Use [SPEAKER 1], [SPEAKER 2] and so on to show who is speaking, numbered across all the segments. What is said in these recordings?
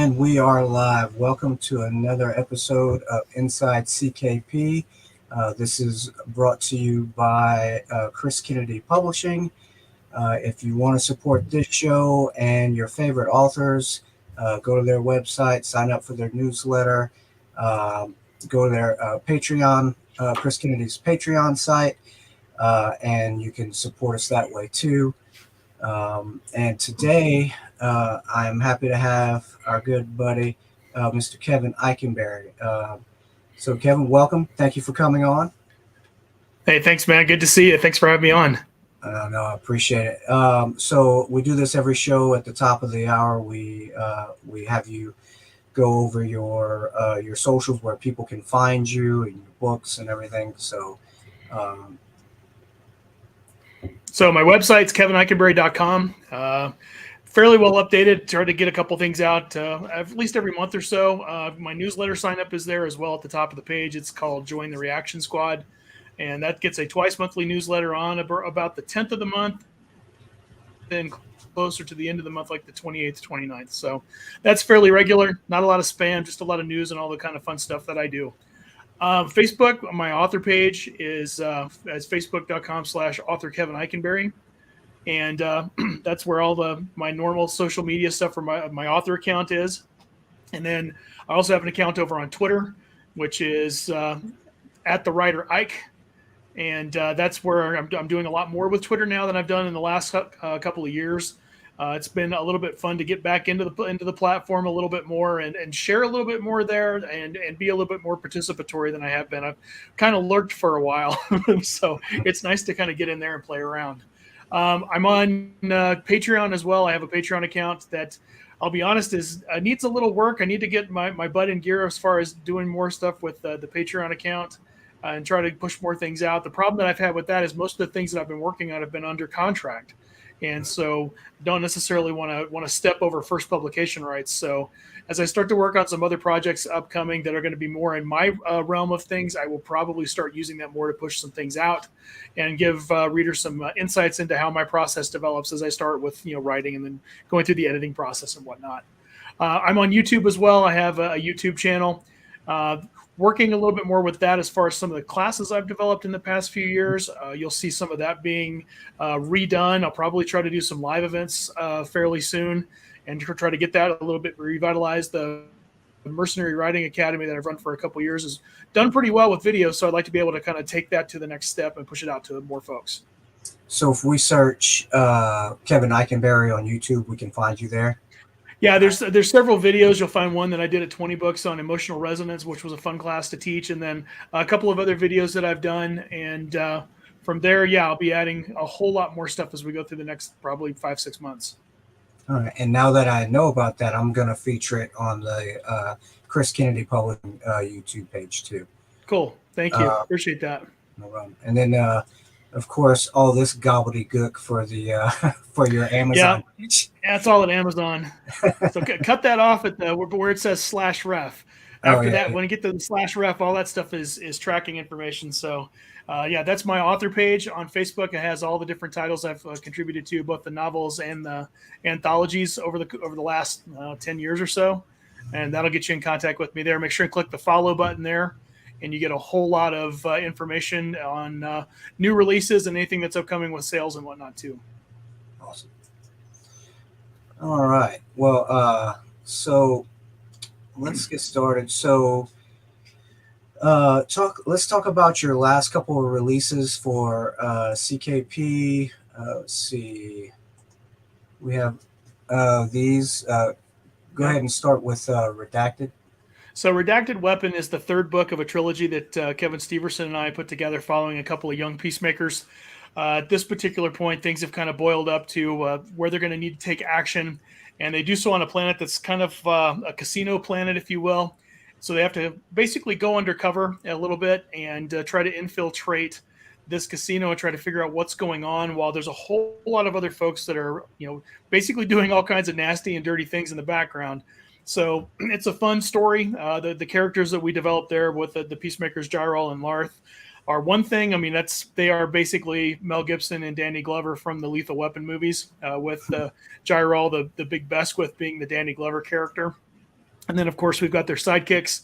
[SPEAKER 1] And we are live. Welcome to another episode of Inside CKP. This is brought to you by Chris Kennedy Publishing. If you want to support this show and your favorite authors, go to their website, sign up for their newsletter, go to their Patreon, Chris Kennedy's Patreon site, and you can support us that way too. And today, I'm happy to have our good buddy, Mr. Kevin Ikenberry. So, Kevin, welcome. Thank you for coming on.
[SPEAKER 2] Hey, thanks, man. Good to see you. Thanks for having me on.
[SPEAKER 1] No, I appreciate it. So we do this every show at the top of the hour. We have you go over your socials where people can find you and your books and everything. So
[SPEAKER 2] my website's kevinikenberry.com. Fairly well updated. Try to get a couple things out at least every month or so. My newsletter sign up is there as well at the top of the page. It's called Join the Reaction Squad. And that gets a twice monthly newsletter on about the 10th of the month, then closer to the end of the month, like the 28th, 29th. So that's fairly regular. Not a lot of spam, just a lot of news and all the kind of fun stuff that I do. Facebook, my author page is as facebook.com/author Kevin Ikenberry. And that's where all my normal social media stuff for my author account is. And then I also have an account over on Twitter, which is at the writer Ike. And that's where I'm doing a lot more with Twitter now than I've done in the last couple of years. It's been a little bit fun to get back into the platform a little bit more and share a little bit more there and be a little bit more participatory than I have been. I've kind of lurked for a while, so it's nice to kind of get in there and play around. I'm on Patreon as well. I have a Patreon account that, I'll be honest, needs a little work. I need to get my butt in gear as far as doing more stuff with the Patreon account. And try to push more things out. The problem that I've had with that is most of the things that I've been working on have been under contract, and so don't necessarily want to step over first publication rights. So as I start to work on some other projects upcoming that are going to be more in my realm of things, I will probably start using that more to push some things out and give readers some insights into how my process develops as I start with writing and then going through the editing process and whatnot. I'm on YouTube as well. I have a YouTube channel. Working a little bit more with that as far as some of the classes I've developed in the past few years. You'll see some of that being redone. I'll probably try to do some live events fairly soon and try to get that a little bit revitalized. The Mercenary Writing Academy that I've run for a couple of years has done pretty well with videos, so I'd like to be able to kind of take that to the next step and push it out to more folks.
[SPEAKER 1] So if we search Kevin Ikenberry on YouTube, we can find you there?
[SPEAKER 2] Yeah, there's several videos. You'll find one that I did at 20 books on emotional resonance, which was a fun class to teach, and then a couple of other videos that I've done. And from there, I'll be adding a whole lot more stuff as we go through the next probably 5-6 months.
[SPEAKER 1] All right. And now that I know about that, I'm going to feature it on the Chris Kennedy Publishing YouTube page too.
[SPEAKER 2] Cool. Thank you. Appreciate that.
[SPEAKER 1] No problem. And then, of course, all this gobbledygook for the for your Amazon page.
[SPEAKER 2] Yeah, that's all at Amazon. So cut that off at where it says /ref. After that, when you get to the /ref, all that stuff is tracking information. So, that's my author page on Facebook. It has all the different titles I've contributed to, both the novels and the anthologies over the last 10 years or so. And that'll get you in contact with me there. Make sure and click the follow button there, and you get a whole lot of information on new releases and anything that's upcoming with sales and whatnot too.
[SPEAKER 1] Awesome. All right. Well, so let's get started. So let's talk about your last couple of releases for CKP. Let's see. We have these. Go ahead and start with Redacted.
[SPEAKER 2] So Redacted Weapon is the third book of a trilogy that Kevin Steverson and I put together following a couple of young peacemakers. At this particular point, things have kind of boiled up to where they're going to need to take action, and they do so on a planet that's kind of a casino planet, if you will. So they have to basically go undercover a little bit and try to infiltrate this casino and try to figure out what's going on while there's a whole lot of other folks that are, basically doing all kinds of nasty and dirty things in the background. So it's a fun story. The characters that we developed there with the Peacemakers, Jyrol and Larth, are one thing. I mean, they are basically Mel Gibson and Danny Glover from the Lethal Weapon movies, with Jyrol, the big Besquith, being the Danny Glover character. And then, of course, we've got their sidekicks,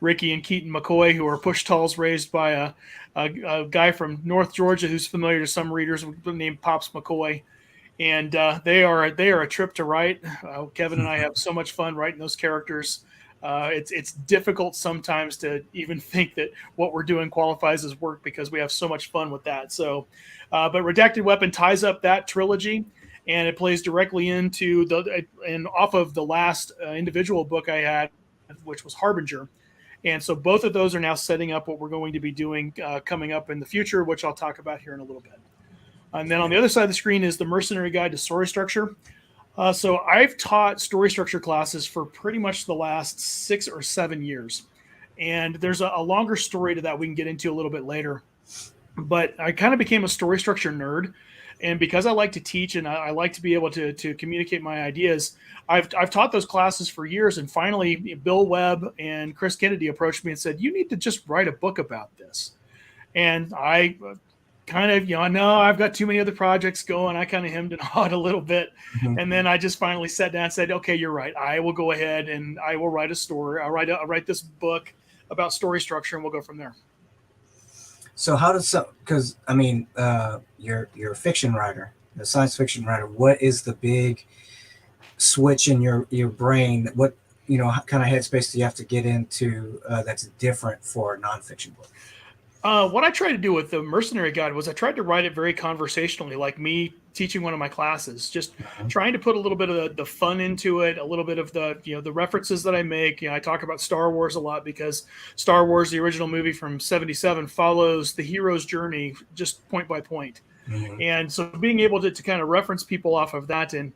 [SPEAKER 2] Ricky and Keaton McCoy, who are push talls raised by a guy from North Georgia who's familiar to some readers named Pops McCoy. And they are a trip to write. Kevin and I have so much fun writing those characters. It's difficult sometimes to even think that what we're doing qualifies as work because we have so much fun with that. So, but Redacted Weapon ties up that trilogy, and it plays directly into and off of the last individual book I had, which was Harbinger. And so both of those are now setting up what we're going to be doing coming up in the future, which I'll talk about here in a little bit. And then on the other side of the screen is the Mercenary Guide to Story Structure. So I've taught story structure classes for pretty much the last 6 or 7 years. And there's a longer story to that we can get into a little bit later. But I kind of became a story structure nerd. And because I like to teach and I like to be able to communicate my ideas, I've taught those classes for years. And finally, Bill Webb and Chris Kennedy approached me and said, you need to just write a book about this. And I kind of, no, I've got too many other projects going. I kind of hemmed and hawed a little bit. Mm-hmm. And then I just finally sat down and said, okay, you're right. I will go ahead and I will write a story. I'll write this book about story structure and we'll go from there.
[SPEAKER 1] So how does because I mean, you're a fiction writer, a science fiction writer. What is the big switch in your brain? What kind of headspace do you have to get into that's different for a nonfiction book?
[SPEAKER 2] What I tried to do with the Mercenary Guide was I tried to write it very conversationally, like me teaching one of my classes, just trying to put a little bit of the fun into it, a little bit of the the references that I make. I talk about Star Wars a lot because Star Wars, the original movie from '77, follows the hero's journey just point by point. Mm-hmm. And so being able to kind of reference people off of that and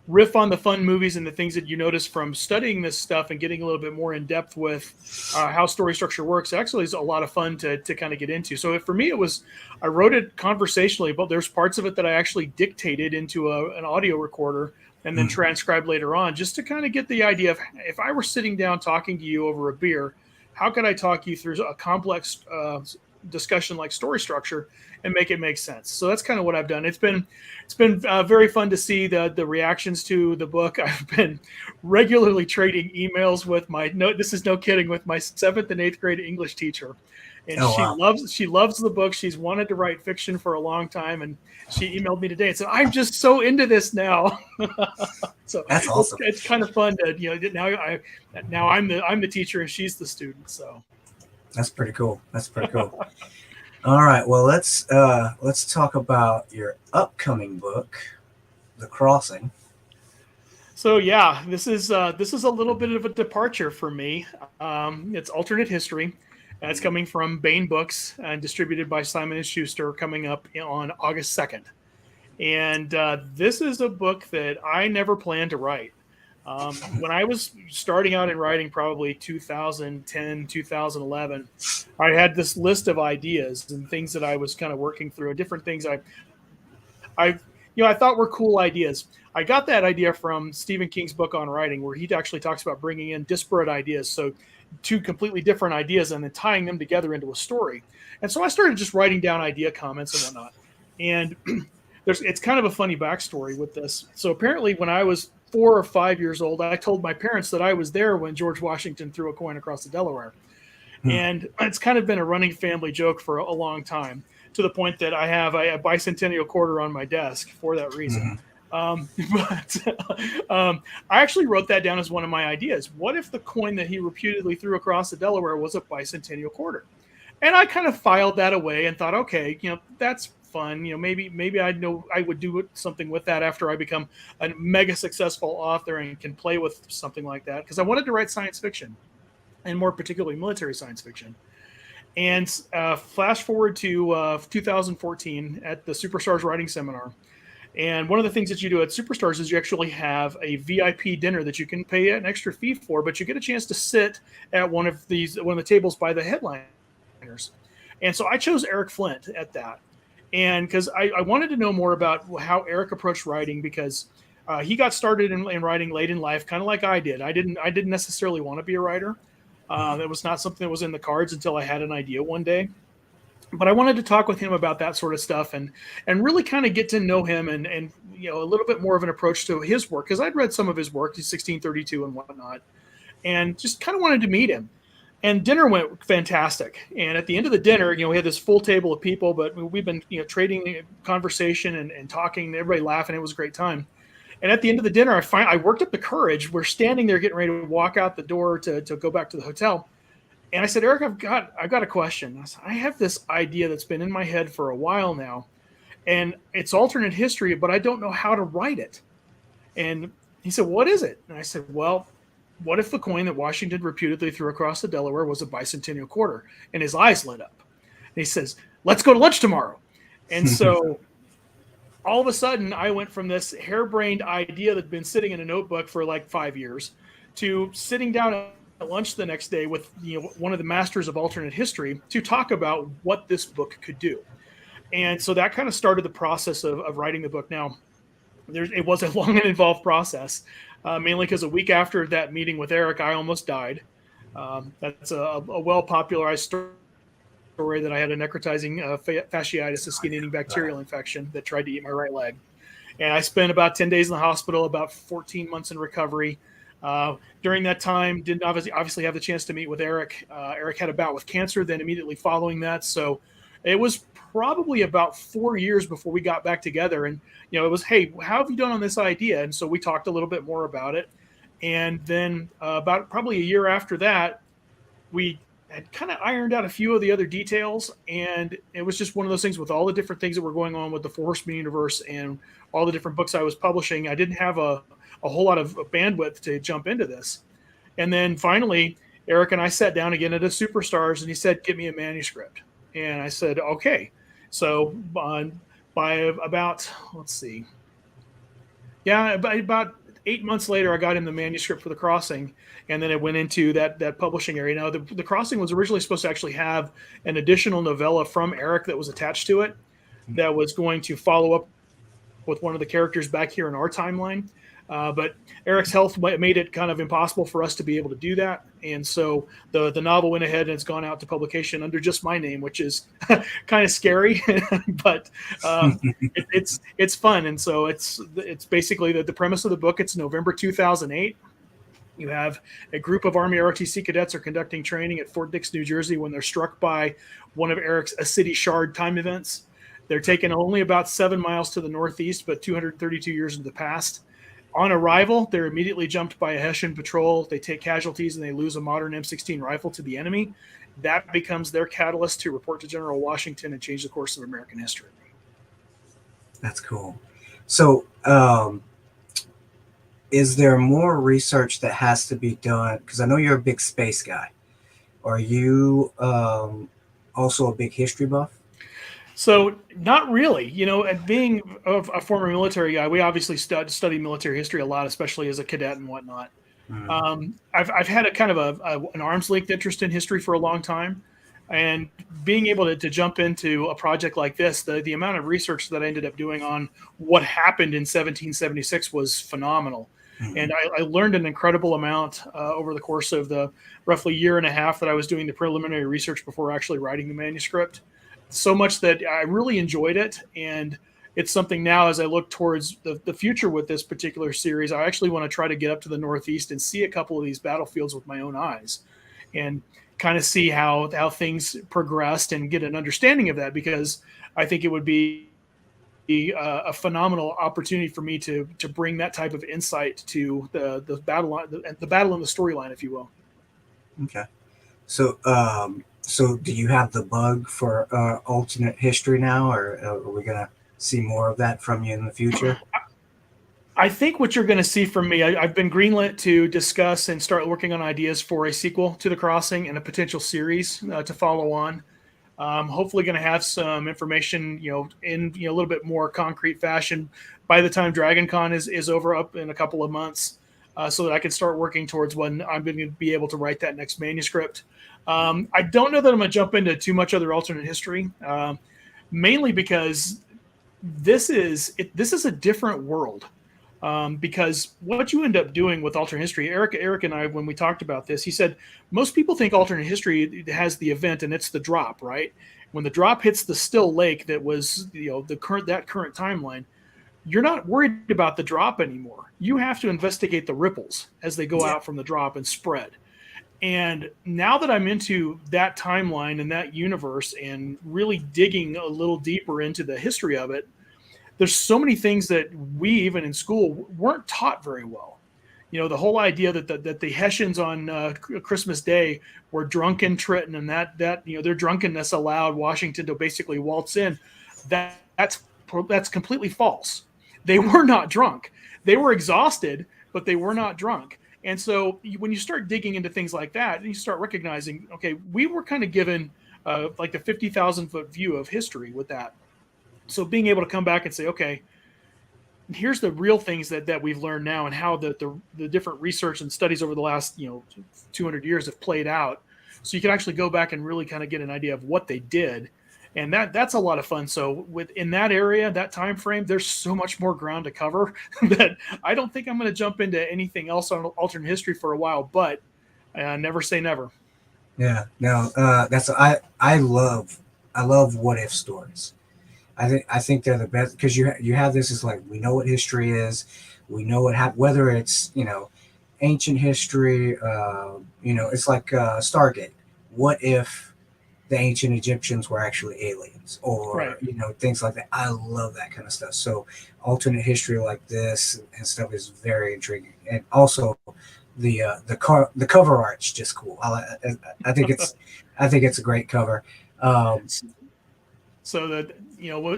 [SPEAKER 2] riff on the fun movies and the things that you notice from studying this stuff and getting a little bit more in depth with how story structure works actually is a lot of fun to kind of get into. So for me, I wrote it conversationally, but there's parts of it that I actually dictated into an audio recorder and then transcribed later on just to kind of get the idea of if I were sitting down talking to you over a beer, how could I talk you through a complex discussion like story structure and make it make sense. So that's kind of what I've done. It's been very fun to see the reactions to the book. I've been regularly trading emails with this is no kidding, with my 7th and 8th grade English teacher. And she loves the book. She's wanted to write fiction for a long time. And she emailed me today and said, I'm just so into this now. So
[SPEAKER 1] that's awesome.
[SPEAKER 2] It's kind of fun to, now I'm the teacher and she's the student. So
[SPEAKER 1] that's pretty cool. All right. Well, let's talk about your upcoming book, The Crossing.
[SPEAKER 2] So yeah, this is a little bit of a departure for me. It's alternate history. It's coming from Baen Books and distributed by Simon & Schuster, coming up on August 2nd. And this is a book that I never planned to write. When I was starting out in writing, probably 2010, 2011, I had this list of ideas and things that I was kind of working through, and different things I thought were cool ideas. I got that idea from Stephen King's book on writing, where he actually talks about bringing in disparate ideas. So 2 completely different ideas and then tying them together into a story. And so I started just writing down idea comments and whatnot. And it's kind of a funny backstory with this. So apparently when I was 4 or 5 years old, I told my parents that I was there when George Washington threw a coin across the Delaware. And it's kind of been a running family joke for a long time, to the point that I have a bicentennial quarter on my desk for that reason. I actually wrote that down as one of my ideas. What if the coin that he reputedly threw across the Delaware was a bicentennial quarter? And I kind of filed that away and thought, okay, that's fun. Maybe I would do something with that after I become a mega successful author and can play with something like that, because I wanted to write science fiction, and more particularly military science fiction. And flash forward to 2014 at the Superstars Writing Seminar. And one of the things that you do at Superstars is you actually have a VIP dinner that you can pay an extra fee for, but you get a chance to sit at one of the tables by the headliners. And so I chose Eric Flint at that. And because I wanted to know more about how Eric approached writing, because he got started in writing late in life, kind of like I did. I didn't necessarily want to be a writer. It was not something that was in the cards until I had an idea one day. But I wanted to talk with him about that sort of stuff and really kind of get to know him and a little bit more of an approach to his work, because I'd read some of his work, 1632 and whatnot. and just kind of wanted to meet him. And dinner went fantastic. And at the end of the dinner, we had this full table of people, but we've been, trading conversation and talking, everybody laughing. It was a great time. And at the end of the dinner, I worked up the courage. We're standing there getting ready to walk out the door to go back to the hotel. And I said, Eric, I've got a question. I said, I have this idea that's been in my head for a while now, and it's alternate history, but I don't know how to write it. And he said, what is it? And I said, well, what if the coin that Washington reputedly threw across the Delaware was a bicentennial quarter? And his eyes lit up. And he says, let's go to lunch tomorrow. And so all of a sudden, I went from this harebrained idea that had been sitting in a notebook for like 5 years to sitting down at lunch the next day with one of the masters of alternate history to talk about what this book could do. And so that kind of started the process of writing the book. Now, it was a long and involved process, mainly because a week after that meeting with Eric, I almost died. That's a well-popularized story that I had a necrotizing fasciitis, a skin-eating bacterial infection that tried to eat my right leg. And I spent about 10 days in the hospital, about 14 months in recovery. During that time, didn't obviously have the chance to meet with Eric. Eric had a bout with cancer then immediately following that. So it was probably about 4 years before we got back together. And, it was, hey, how have you done on this idea? And so we talked a little bit more about it. And then about probably a year after that, we had kind of ironed out a few of the other details. And it was just one of those things with all the different things that were going on with the Four Horseman Universe and all the different books I was publishing. I didn't have a whole lot of bandwidth to jump into this. And then finally, Eric and I sat down again at a Superstars, and he said, get me a manuscript. And I said, okay. So by about, about 8 months later, I got him the manuscript for The Crossing, and then it went into that publishing area. Now, the Crossing was originally supposed to actually have an additional novella from Eric that was attached to it that was going to follow up with one of the characters back here in our timeline. But Eric's health made it kind of impossible for us to be able to do that. And so the novel went ahead and it's gone out to publication under just my name, which is kind of scary, but it's fun. And so it's basically the premise of the book. It's November 2008. You have a group of Army ROTC cadets are conducting training at Fort Dix, New Jersey, when they're struck by one of Eric's A City Shard time events. They're taken only about 7 miles to the northeast, but 232 years into the past. On arrival, they're immediately jumped by a Hessian patrol. They take casualties and they lose a modern M16 rifle to the enemy. That becomes their catalyst to report to General Washington and change the course of American history.
[SPEAKER 1] That's cool. So, is there more research that has to be done? Because I know you're a big space guy. Are you also a big history buff?
[SPEAKER 2] So not really, and being a former military guy, we obviously study military history a lot, especially as a cadet and whatnot. Mm-hmm. I've had a kind of an arm's length interest in history for a long time, and being able to jump into a project like this, the amount of research that I ended up doing on what happened in 1776 was phenomenal. Mm-hmm. And I learned an incredible amount over the course of the roughly year and a half that I was doing the preliminary research before actually writing the manuscript. So much that I really enjoyed it. And it's something now as I look towards the future with this particular series, I actually want to try to get up to the Northeast and see a couple of these battlefields with my own eyes and kind of see how things progressed and get an understanding of that, because I think it would be a phenomenal opportunity for me to bring that type of insight to the battle and the storyline, if you will.
[SPEAKER 1] Okay. So do you have the bug for alternate history now, or are we going to see more of that from you in the future?
[SPEAKER 2] I think what you're going to see from me, I've been greenlit to discuss and start working on ideas for a sequel to The Crossing and a potential series to follow on. Hopefully going to have some information, in a little bit more concrete fashion by the time DragonCon is over up in a couple of months, so that I can start working towards when I'm going to be able to write that next manuscript. I don't know that I'm going to jump into too much other alternate history, mainly because this is a different world. Because what you end up doing with alternate history, Eric and I, when we talked about this, he said most people think alternate history has the event and it's the drop, right? When the drop hits the still lake that was that current timeline, you're not worried about the drop anymore. You have to investigate the ripples as they go
[SPEAKER 1] Yeah.
[SPEAKER 2] out from the drop and spread. And now that I'm into that timeline and that universe and really digging a little deeper into the history of it, there's so many things that we, even in school, weren't taught very well. The whole idea that the Hessians on Christmas Day were drunk in Trenton, and that their drunkenness allowed Washington to basically waltz in. That's completely false. They were not drunk. They were exhausted, but they were not drunk. And so when you start digging into things like that, you start recognizing, okay, we were kind of given like the 50,000-foot view of history with that. So being able to come back and say, okay, here's the real things that we've learned now, and how the different research and studies over the last 200 years have played out. So you can actually go back and really kind of get an idea of what they did, and that's a lot of fun. So within that area, that time frame, there's so much more ground to cover that I don't think I'm going to jump into anything else on alternate history for a while. But never say never.
[SPEAKER 1] Yeah, no, I love what if stories. I think they're the best, because you have this, is like, we know what history is, we know whether it's ancient history, it's like Stargate. What if the ancient Egyptians were actually aliens, or
[SPEAKER 2] Right.
[SPEAKER 1] Things like that. I love that kind of stuff. So alternate history like this and stuff is very intriguing, and also the cover art's just cool. I think it's a great cover.
[SPEAKER 2] So that,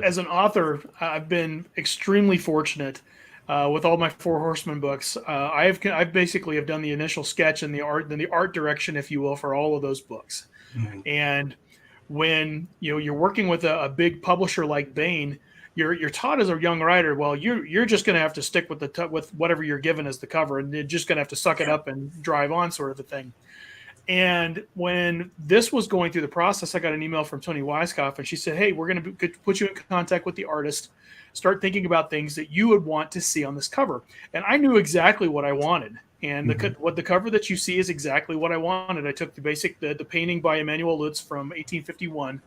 [SPEAKER 2] as an author, I've been extremely fortunate with all my Four Horsemen books. I've basically have done the initial sketch and the art direction, if you will, for all of those books.
[SPEAKER 1] Mm-hmm.
[SPEAKER 2] And when you're working with a big publisher like Baen, you're taught as a young writer, well, you're just going to have to stick with with whatever you're given as the cover, and you're just going to have to suck it up and drive on, sort of a thing. And when this was going through the process, I got an email from Toni Weisskopf, and she said, hey, we're going to put you in contact with the artist. Start thinking about things that you would want to see on this cover. And I knew exactly what I wanted. And the cover that you see is exactly what I wanted. I took the painting by Emanuel Lutz from 1851,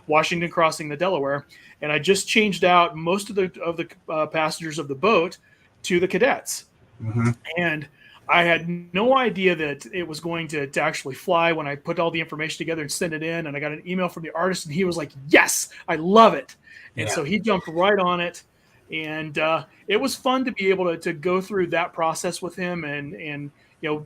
[SPEAKER 2] Washington crossing the Delaware, and I just changed out most of the passengers of the boat to the cadets.
[SPEAKER 1] Mm-hmm.
[SPEAKER 2] And I had no idea that it was going to actually fly when I put all the information together and sent it in. And I got an email from the artist, and he was like, yes, I love it. And so he jumped right on it. And it was fun to be able to go through that process with him and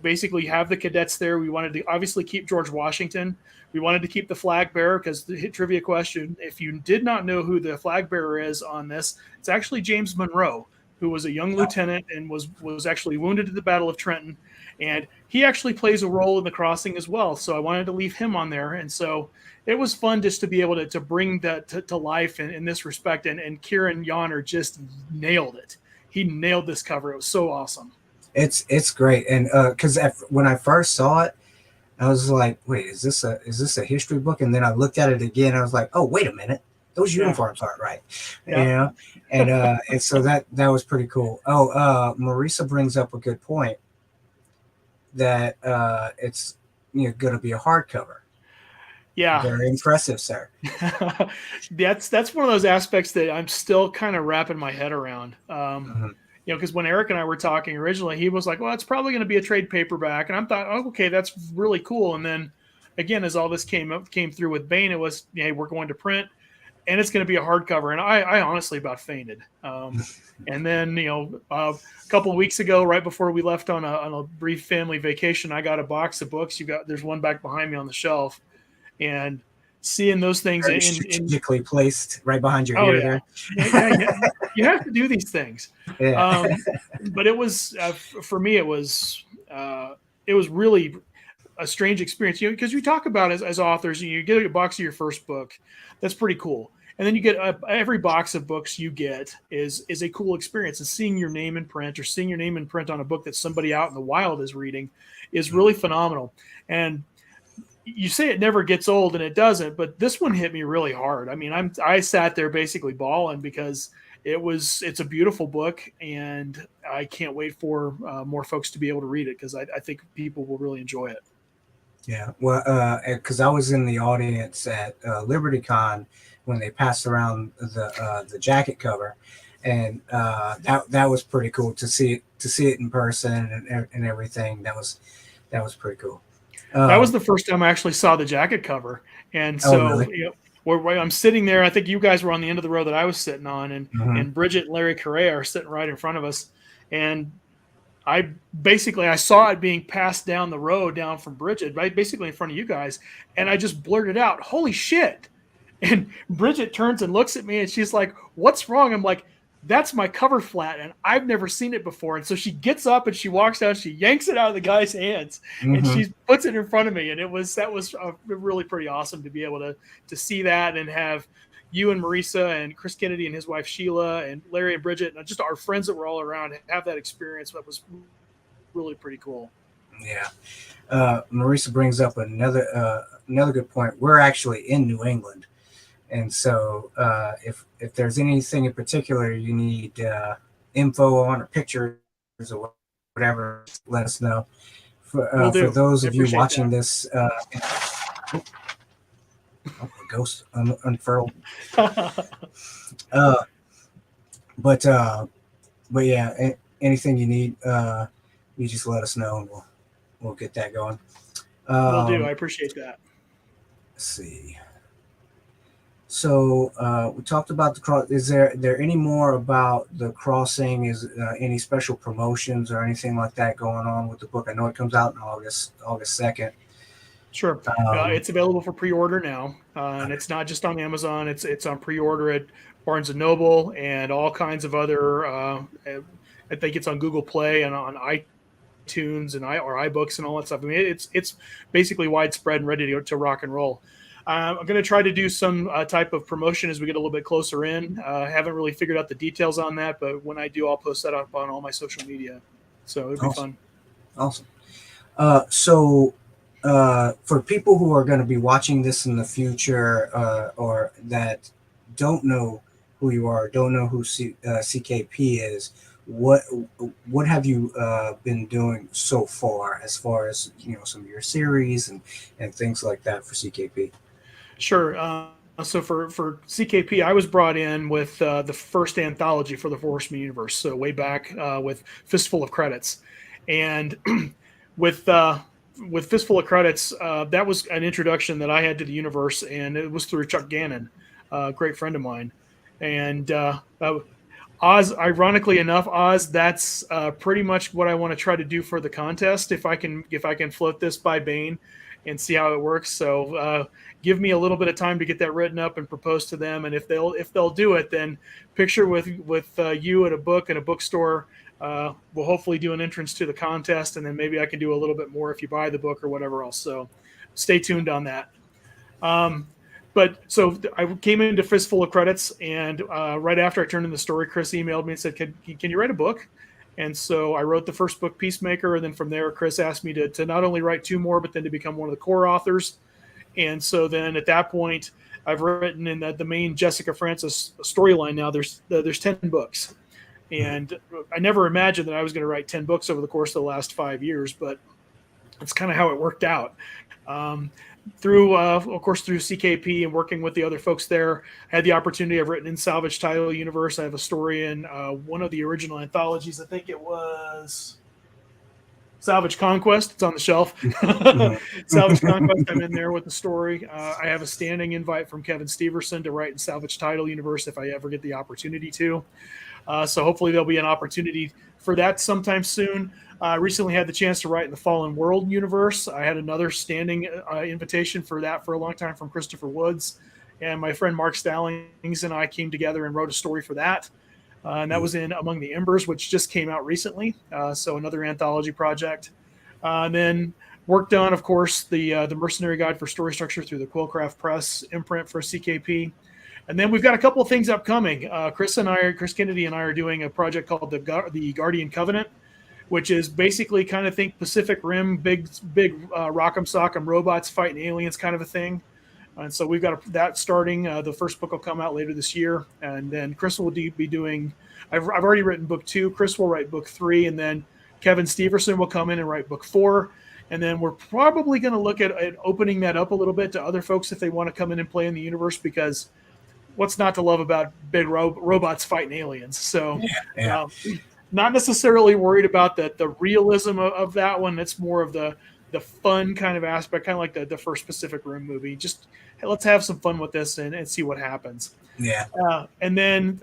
[SPEAKER 2] basically have the cadets there. We wanted to obviously keep George Washington. We wanted to keep the flag bearer, because the trivia question, if you did not know who the flag bearer is on this, it's actually James Monroe, who was a young lieutenant and was actually wounded at the Battle of Trenton. And he actually plays a role in the crossing as well. So I wanted to leave him on there. And so it was fun just to be able to bring that to life in this respect. And Kieran Yonner just nailed it. He nailed this cover. It was so awesome.
[SPEAKER 1] It's great. And because when I first saw it, I was like, wait, is this a history book? And then I looked at it again. I was like, oh, wait a minute. Those uniforms aren't right.
[SPEAKER 2] Yeah.
[SPEAKER 1] And so that was pretty cool. Oh, Marisa brings up a good point, that it's going to be a hardcover.
[SPEAKER 2] Yeah.
[SPEAKER 1] Very impressive, sir.
[SPEAKER 2] That's one of those aspects that I'm still kind of wrapping my head around. Because when Eric and I were talking originally, he was like, well, it's probably going to be a trade paperback. And I thought, oh, okay, that's really cool. And then again, as all this came through with Baen, it was, hey, we're going to print, and it's going to be a hardcover. And I honestly about fainted. And then, a couple of weeks ago, right before we left on a brief family vacation, I got a box of books. There's one back behind me on the shelf, and seeing those things
[SPEAKER 1] strategically placed right behind your ear there.
[SPEAKER 2] Yeah. You have to do these things.
[SPEAKER 1] Yeah.
[SPEAKER 2] But it was for me, it was really a strange experience, because you talk about as authors, you get a box of your first book, that's pretty cool, and then you get every box of books you get is a cool experience, and seeing your name in print, or seeing your name in print on a book that somebody out in the wild is reading is really phenomenal. And you say it never gets old, and it doesn't, but this one hit me really hard. I mean, I sat there basically bawling, because it's a beautiful book, and I can't wait for more folks to be able to read it, because I think people will really enjoy it.
[SPEAKER 1] Yeah, well, because I was in the audience at LibertyCon when they passed around the jacket cover, and that was pretty cool to see it in person and everything. That was pretty cool.
[SPEAKER 2] That was the first time I actually saw the jacket cover, and
[SPEAKER 1] Oh,
[SPEAKER 2] so
[SPEAKER 1] really?
[SPEAKER 2] where I'm sitting there, I think you guys were on the end of the row that I was sitting on, and
[SPEAKER 1] Mm-hmm.
[SPEAKER 2] and Bridget and Larry Correa are sitting right in front of us, and I saw it being passed down the road down from Bridget, right, basically in front of you guys, and I just blurted out, "Holy shit!" And Bridget turns and looks at me, and she's like, "What's wrong?" I'm like, "That's my cover flat, and I've never seen it before." And so she gets up and she walks down, she yanks it out of the guy's hands, and
[SPEAKER 1] Mm-hmm.
[SPEAKER 2] she puts it in front of me, and that was really pretty awesome to be able to see that and have you and Marisa and Chris Kennedy and his wife Sheila and Larry and Bridget and just our friends that were all around have that experience. That was really pretty cool.
[SPEAKER 1] Yeah. Marisa brings up another good point. We're actually in New England, and so if there's anything in particular you need info on or pictures or whatever, let us know.
[SPEAKER 2] Will
[SPEAKER 1] For
[SPEAKER 2] do.
[SPEAKER 1] those
[SPEAKER 2] I
[SPEAKER 1] of you
[SPEAKER 2] appreciate
[SPEAKER 1] watching
[SPEAKER 2] that.
[SPEAKER 1] this, a ghost unfurled. Uh, but yeah, anything you need, you just let us know, and we'll get that going.
[SPEAKER 2] Will do. I
[SPEAKER 1] Um,
[SPEAKER 2] appreciate that.
[SPEAKER 1] let's see. So we talked about the cross. Is there any more about the crossing? Is any special promotions or anything like that going on with the book? I know it comes out in August 2nd.
[SPEAKER 2] Sure.
[SPEAKER 1] Um,
[SPEAKER 2] It's available for pre-order now, and it's not just on Amazon. It's on pre-order at Barnes and Noble and all kinds of other. I think it's on Google Play and on iTunes and or iBooks and all that stuff. I mean, it's basically widespread and ready to rock and roll. I'm going to try to do some type of promotion as we get a little bit closer in. I haven't really figured out the details on that, but when I do, I'll post that up on all my social media. So it'll be
[SPEAKER 1] awesome,
[SPEAKER 2] fun.
[SPEAKER 1] awesome. For people who are going to be watching this in the future, or that don't know who you are, don't know who CKP is, what have you been doing so far as some of your series and things like that for CKP?
[SPEAKER 2] Sure. So for CKP, I was brought in with the first anthology for the Four Horseman Universe, so way back with Fistful of Credits, and with Fistful of Credits, that was an introduction that I had to the universe, and it was through Chuck Gannon, a great friend of mine, and Oz. Ironically enough, Oz, that's pretty much what I want to try to do for the contest. If I can float this by Bane and see how it works. So give me a little bit of time to get that written up and propose to them. And if they'll do it, then picture with you at a book in a bookstore. We'll hopefully do an entrance to the contest, and then maybe I can do a little bit more if you buy the book or whatever else. So stay tuned on that. But so I came into Fistful of Credits, and right after I turned in the story, Chris emailed me and said, "Can you write a book?" And so I wrote the first book, Peacemaker, and then from there, Chris asked me to not only write two more, but then to become one of the core authors. And so then at that point, I've written in the main Jessica Francis storyline. Now there's 10 books, and I never imagined that I was going to write 10 books over the course of the last 5 years, but that's kind of how it worked out. Through CKP and working with the other folks there, I had the opportunity. I've written in Salvage Title Universe. I have a story in one of the original anthologies. I think it was Salvage Conquest. It's on the shelf. Salvage Conquest. I'm in there with the story. I have a standing invite from Kevin Steverson to write in Salvage Title Universe if I ever get the opportunity to. So hopefully there'll be an opportunity for that sometime soon. I recently had the chance to write in the Fallen World universe. I had another standing invitation for that for a long time from Christopher Woods. And my friend Mark Stallings and I came together and wrote a story for that. And that was in Among the Embers, which just came out recently. So another anthology project. And then worked on, of course, the Mercenary Guide for Story Structure through the Quillcraft Press imprint for CKP. And then we've got a couple of things upcoming. Chris Kennedy and I are doing a project called the Guardian Covenant, which is basically kind of think Pacific Rim, big rock'em sock'em robots fighting aliens kind of a thing. And so we've got that starting. The first book will come out later this year, and then Chris will be doing. I've already written book 2. Chris will write book 3, and then Kevin Steverson will come in and write book 4. And then we're probably going to look at opening that up a little bit to other folks if they want to come in and play in the universe, because what's not to love about big robots fighting aliens? So,
[SPEAKER 1] Yeah.
[SPEAKER 2] not necessarily worried about the realism of that one. It's more of the fun kind of aspect, kind of like the first Pacific Rim movie. Just, hey, let's have some fun with this and see what happens.
[SPEAKER 1] Yeah.
[SPEAKER 2] And then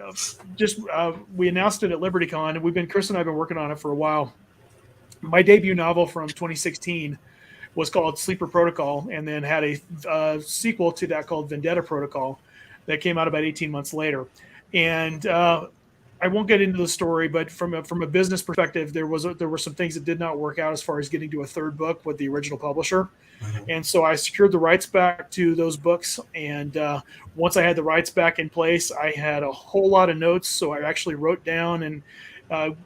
[SPEAKER 2] we announced it at LibertyCon, and Chris and I have been working on it for a while. My debut novel from 2016 was called Sleeper Protocol, and then had a sequel to that called Vendetta Protocol that came out about 18 months later. And I won't get into the story, but from a business perspective, there were some things that did not work out as far as getting to a third book with the original publisher.
[SPEAKER 1] Mm-hmm.
[SPEAKER 2] And so I secured the rights back to those books. And once I had the rights back in place, I had a whole lot of notes. So I actually wrote down and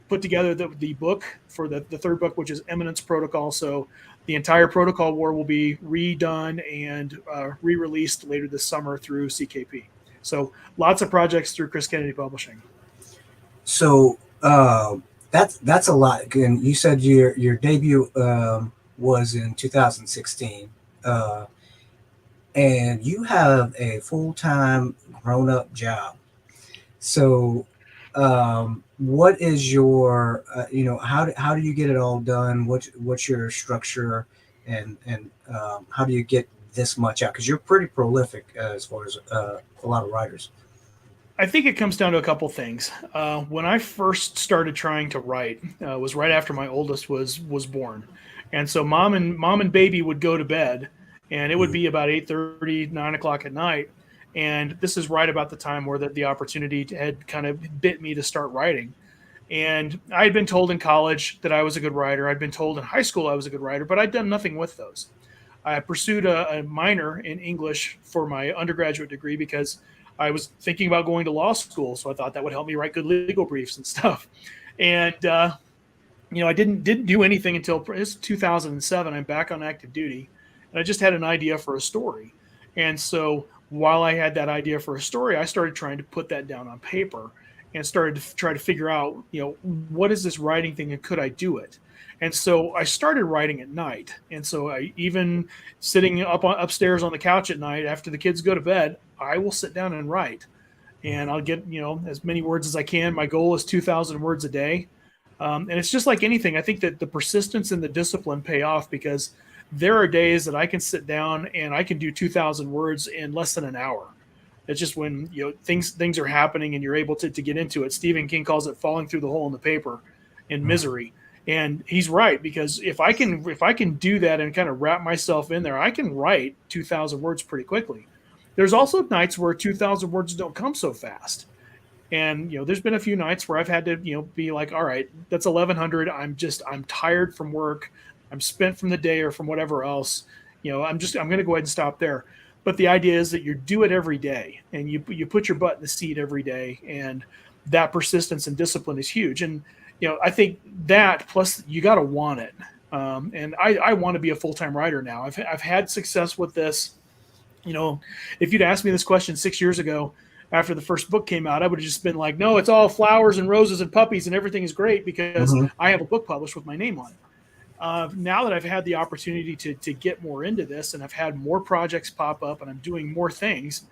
[SPEAKER 2] put together the book for the third book, which is Eminence Protocol. So the entire Protocol War will be redone and re-released later this summer through CKP. So lots of projects through Chris Kennedy Publishing.
[SPEAKER 1] So that's a lot. And you said your debut was in 2016, and you have a full-time grown-up job. So what is your how do you get it all done? What's your structure, and how do you get this much out? Because you're pretty prolific as far as a lot of writers.
[SPEAKER 2] I think it comes down to a couple things. When I first started trying to write, was right after my oldest was born, and so mom and baby would go to bed, and it would be about 8:30, 9 o'clock at night, and this is right about the time where the opportunity had kind of bit me to start writing. And I had been told in college that I was a good writer. I'd been told in high school I was a good writer, but I'd done nothing with those. I pursued a minor in English for my undergraduate degree because I was thinking about going to law school, so I thought that would help me write good legal briefs and stuff. And I didn't do anything until it's 2007. I'm back on active duty, and I just had an idea for a story. And so while I had that idea for a story, I started trying to put that down on paper and started to try to figure out, what is this writing thing and could I do it? And so I started writing at night. And so I even sitting upstairs on the couch at night after the kids go to bed, I will sit down and write. And I'll get, as many words as I can. My goal is 2,000 words a day. And it's just like anything. I think that the persistence and the discipline pay off, because there are days that I can sit down and I can do 2,000 words in less than an hour. It's just when, things are happening and you're able to get into it. Stephen King calls it falling through the hole in the paper in misery. And he's right, because if I can do that and kind of wrap myself in there, I can write 2,000 words pretty quickly. There's also nights where 2,000 words don't come so fast. And, there's been a few nights where I've had to, be like, all right, that's 1,100. I'm tired from work. I'm spent from the day or from whatever else. I'm going to go ahead and stop there. But the idea is that you do it every day, and you put your butt in the seat every day. And that persistence and discipline is huge. And, I think that plus you got to want it. And I want to be a full-time writer now. I've had success with this. If you'd asked me this question 6 years ago, after the first book came out, I would have just been like, no, it's all flowers and roses and puppies and everything is great because I have a book published with my name on it. Now that I've had the opportunity to get more into this, and I've had more projects pop up and I'm doing more things,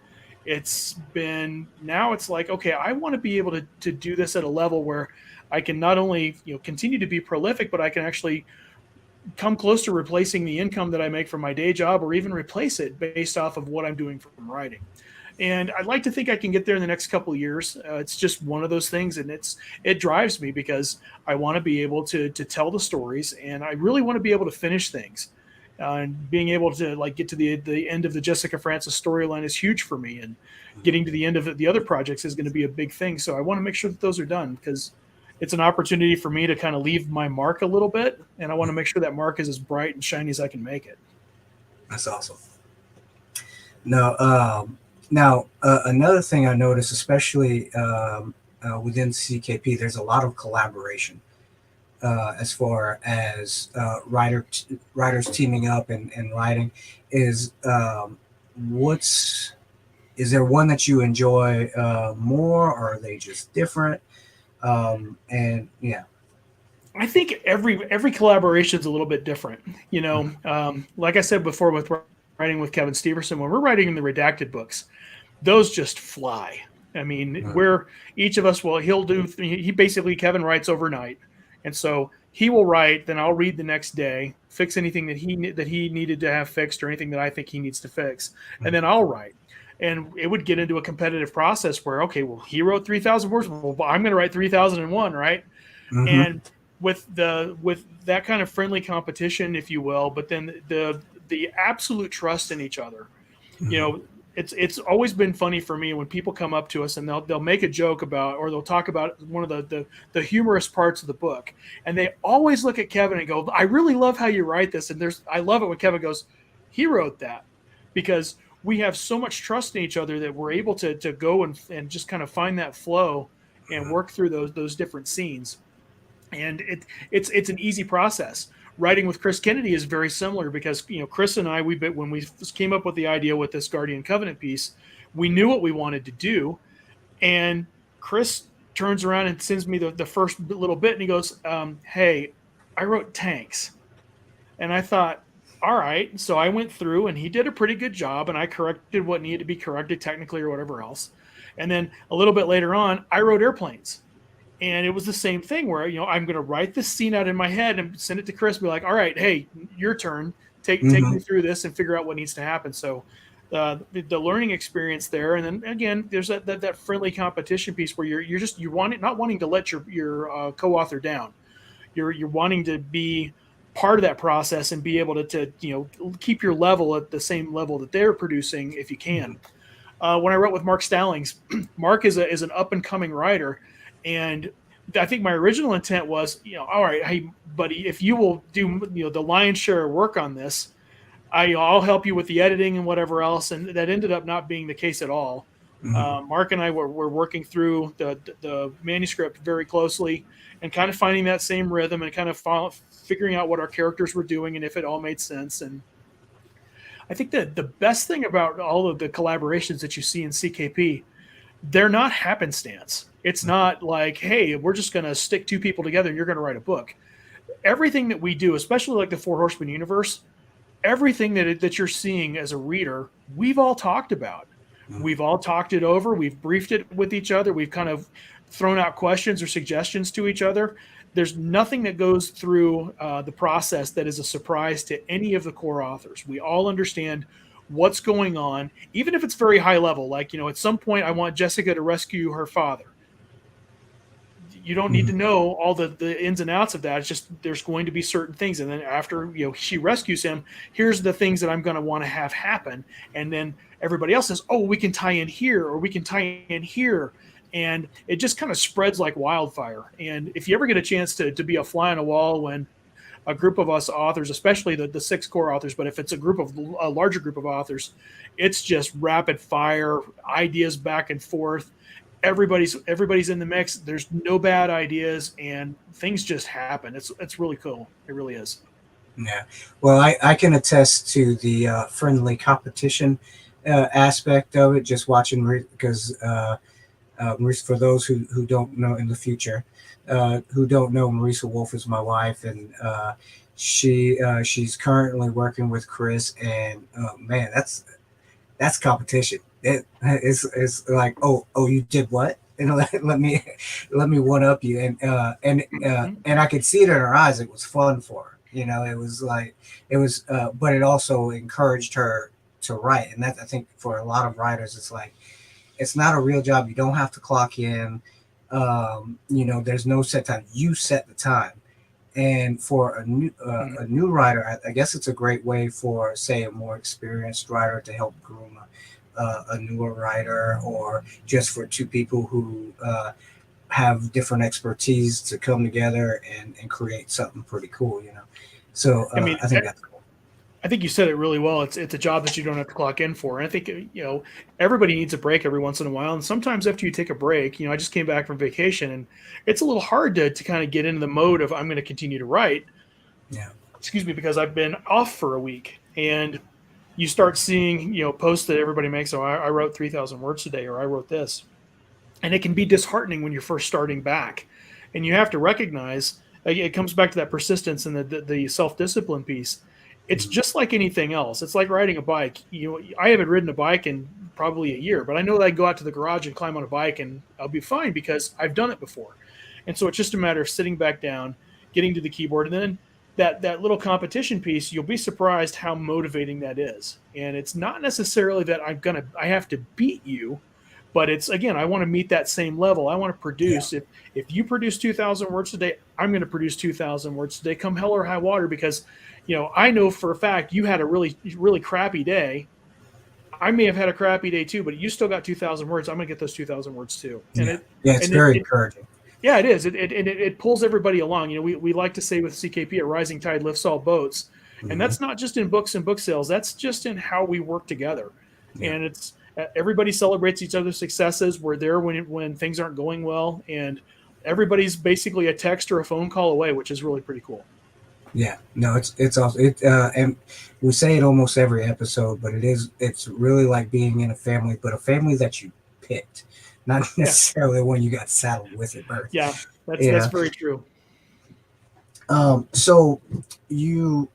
[SPEAKER 2] it's like, okay, I want to be able to do this at a level where I can not only, continue to be prolific, but I can actually come close to replacing the income that I make from my day job, or even replace it based off of what I'm doing from writing. And I'd like to think I can get there in the next couple of years. It's just one of those things, and it drives me because I want to be able to tell the stories, and I really want to be able to finish things. And being able to get to the end of the Jessica Francis storyline is huge for me, and getting to the end of the other projects is going to be a big thing. So I want to make sure that those are done, because it's an opportunity for me to kind of leave my mark a little bit, and I want to make sure that mark is as bright and shiny as I can make it.
[SPEAKER 1] That's awesome. Now, another thing I noticed, especially within CKP, there's a lot of collaboration as far as writers teaming up and writing. Is there one that you enjoy more, or are they just different? And yeah,
[SPEAKER 2] I think every collaboration is a little bit different. Like I said before, with writing with Kevin Steverson, when we're writing in the Redacted books, those just fly. I mean, where each of us he basically, Kevin writes overnight. And so he will write, then I'll read the next day, fix anything that he needed to have fixed or anything that I think he needs to fix. And then I'll write. And it would get into a competitive process where, okay, well, he wrote 3,000 words. Well, I'm going to write 3,001, right?
[SPEAKER 1] Mm-hmm.
[SPEAKER 2] And with that kind of friendly competition, if you will, but then the absolute trust in each other, you know, it's always been funny for me when people come up to us and they'll make a joke about, or they'll talk about one of the humorous parts of the book, and they always look at Kevin and go, I really love how you write this. And I love it when Kevin goes, he wrote that, because we have so much trust in each other that we're able to go and just kind of find that flow and work through those different scenes. And it's an easy process. Writing with Chris Kennedy is very similar, because, you know, Chris and I, when we came up with the idea with this Guardian Covenant piece, we knew what we wanted to do. And Chris turns around and sends me the first little bit, and he goes, hey, I wrote tanks. And I thought, all right. So I went through, and he did a pretty good job, and I corrected what needed to be corrected technically or whatever else. And then a little bit later on, I wrote airplanes. And it was the same thing where, you know, I'm going to write this scene out in my head and send it to Chris, be like, all right, hey, your turn. Take me through this and figure out what needs to happen. So the learning experience there. And then again, there's that friendly competition piece where you're not wanting to let your co-author down. You're wanting to be part of that process and be able to you know, keep your level at the same level that they're producing if you can. When I wrote with Mark Stallings, Mark is an up and coming writer. And I think my original intent was, you know, all right, hey, buddy, if you will do, you know, the lion's share of work on this, I'll help you with the editing and whatever else. And that ended up not being the case at all. Mark and I were working through the manuscript very closely and kind of finding that same rhythm and kind of figuring out what our characters were doing and if it all made sense. And I think that the best thing about all of the collaborations that you see in CKP, they're not happenstance. It's not like, hey, we're just going to stick two people together and you're going to write a book. Everything that we do, especially like the Four Horseman Universe, everything that you're seeing as a reader, we've all talked about. We've all talked it over. We've briefed it with each other. We've kind of thrown out questions or suggestions to each other. There's nothing that goes through the process that is a surprise to any of the core authors. We all understand what's going on, even if it's very high level. Like, you know, at some point I want Jessica to rescue her father. You don't need to know all the ins and outs of that. It's just there's going to be certain things. And then after, you know, she rescues him, here's the things that I'm going to want to have happen. And then everybody else says, oh, we can tie in here or we can tie in here. And it just kind of spreads like wildfire. And if you ever get a chance to be a fly on a wall when a group of us authors, especially the 6 core authors, but if it's a larger group of authors, it's just rapid fire, ideas back and forth. Everybody's in the mix. There's no bad ideas, and things just happen. It's really cool. It really is.
[SPEAKER 1] Yeah. Well, I can attest to the friendly competition aspect of it. Just watching, because for those who don't know in the future, who don't know, Marisa Wolf is my wife, and she's currently working with Chris, and man, that's competition. It's like, oh, you did what? And let me one up you, and I could see it in her eyes. It was fun for her, you know. It was, but it also encouraged her to write, and that, I think, for a lot of writers, it's like, it's not a real job. You don't have to clock in. You know, there's no set time. You set the time. And for a new writer, I guess it's a great way for, say, a more experienced writer to help groom a newer writer, or just for two people who have different expertise to come together and create something pretty cool, you know. So I think that's cool.
[SPEAKER 2] I think you said it really well. It's a job that you don't have to clock in for. And I think, you know, everybody needs a break every once in a while. And sometimes after you take a break, you know, I just came back from vacation, and it's a little hard to kind of get into the mode of, I'm going to continue to write.
[SPEAKER 1] Yeah.
[SPEAKER 2] Excuse me, because I've been off for a week, and you start seeing, you know, posts that everybody makes. Oh, I wrote 3,000 words today, or I wrote this. And it can be disheartening when you're first starting back. And you have to recognize, it comes back to that persistence and the self-discipline piece. It's just like anything else. It's like riding a bike. You know, I haven't ridden a bike in probably a year, but I know that I can go out to the garage and climb on a bike and I'll be fine because I've done it before. And so it's just a matter of sitting back down, getting to the keyboard, and then that little competition piece, you'll be surprised how motivating that is. And it's not necessarily that I have to beat you, but it's, again, I want to meet that same level. I want to produce. If you produce 2,000 words today, I'm going to produce 2,000 words today, come hell or high water, because I know for a fact you had a really, really crappy day. I may have had a crappy day too, but you still got 2,000 words. I'm going to get those 2,000 words too. And
[SPEAKER 1] it's very encouraging.
[SPEAKER 2] Yeah, it is. It pulls everybody along. We like to say with CKP, a rising tide lifts all boats. And that's not just in books and book sales. That's just in how we work together. Yeah. And it's everybody celebrates each other's successes. We're there when things aren't going well. And everybody's basically a text or a phone call away, which is really pretty cool.
[SPEAKER 1] Yeah, no, it's awesome. And we say it almost every episode, but it's really like being in a family, but a family that you picked, not necessarily when you got saddled with at birth.
[SPEAKER 2] Yeah, that's very true.
[SPEAKER 1] So you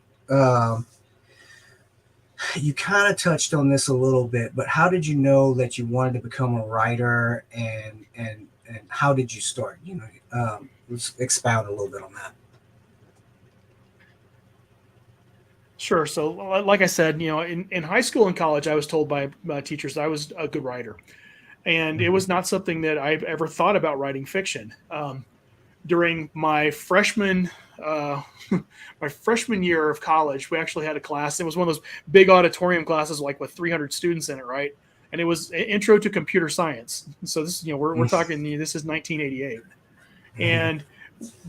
[SPEAKER 1] kind of touched on this a little bit, but how did you know that you wanted to become a writer, and how did you start? Let's expound a little bit on that.
[SPEAKER 2] Sure. So, like I said, in high school and college, I was told by teachers that I was a good writer, and it was not something that I've ever thought about writing fiction. During my freshman year of college, we actually had a class. It was one of those big auditorium classes, like with 300 students in it, right? And it was Intro to Computer Science. So this, we're talking. This is 1988, and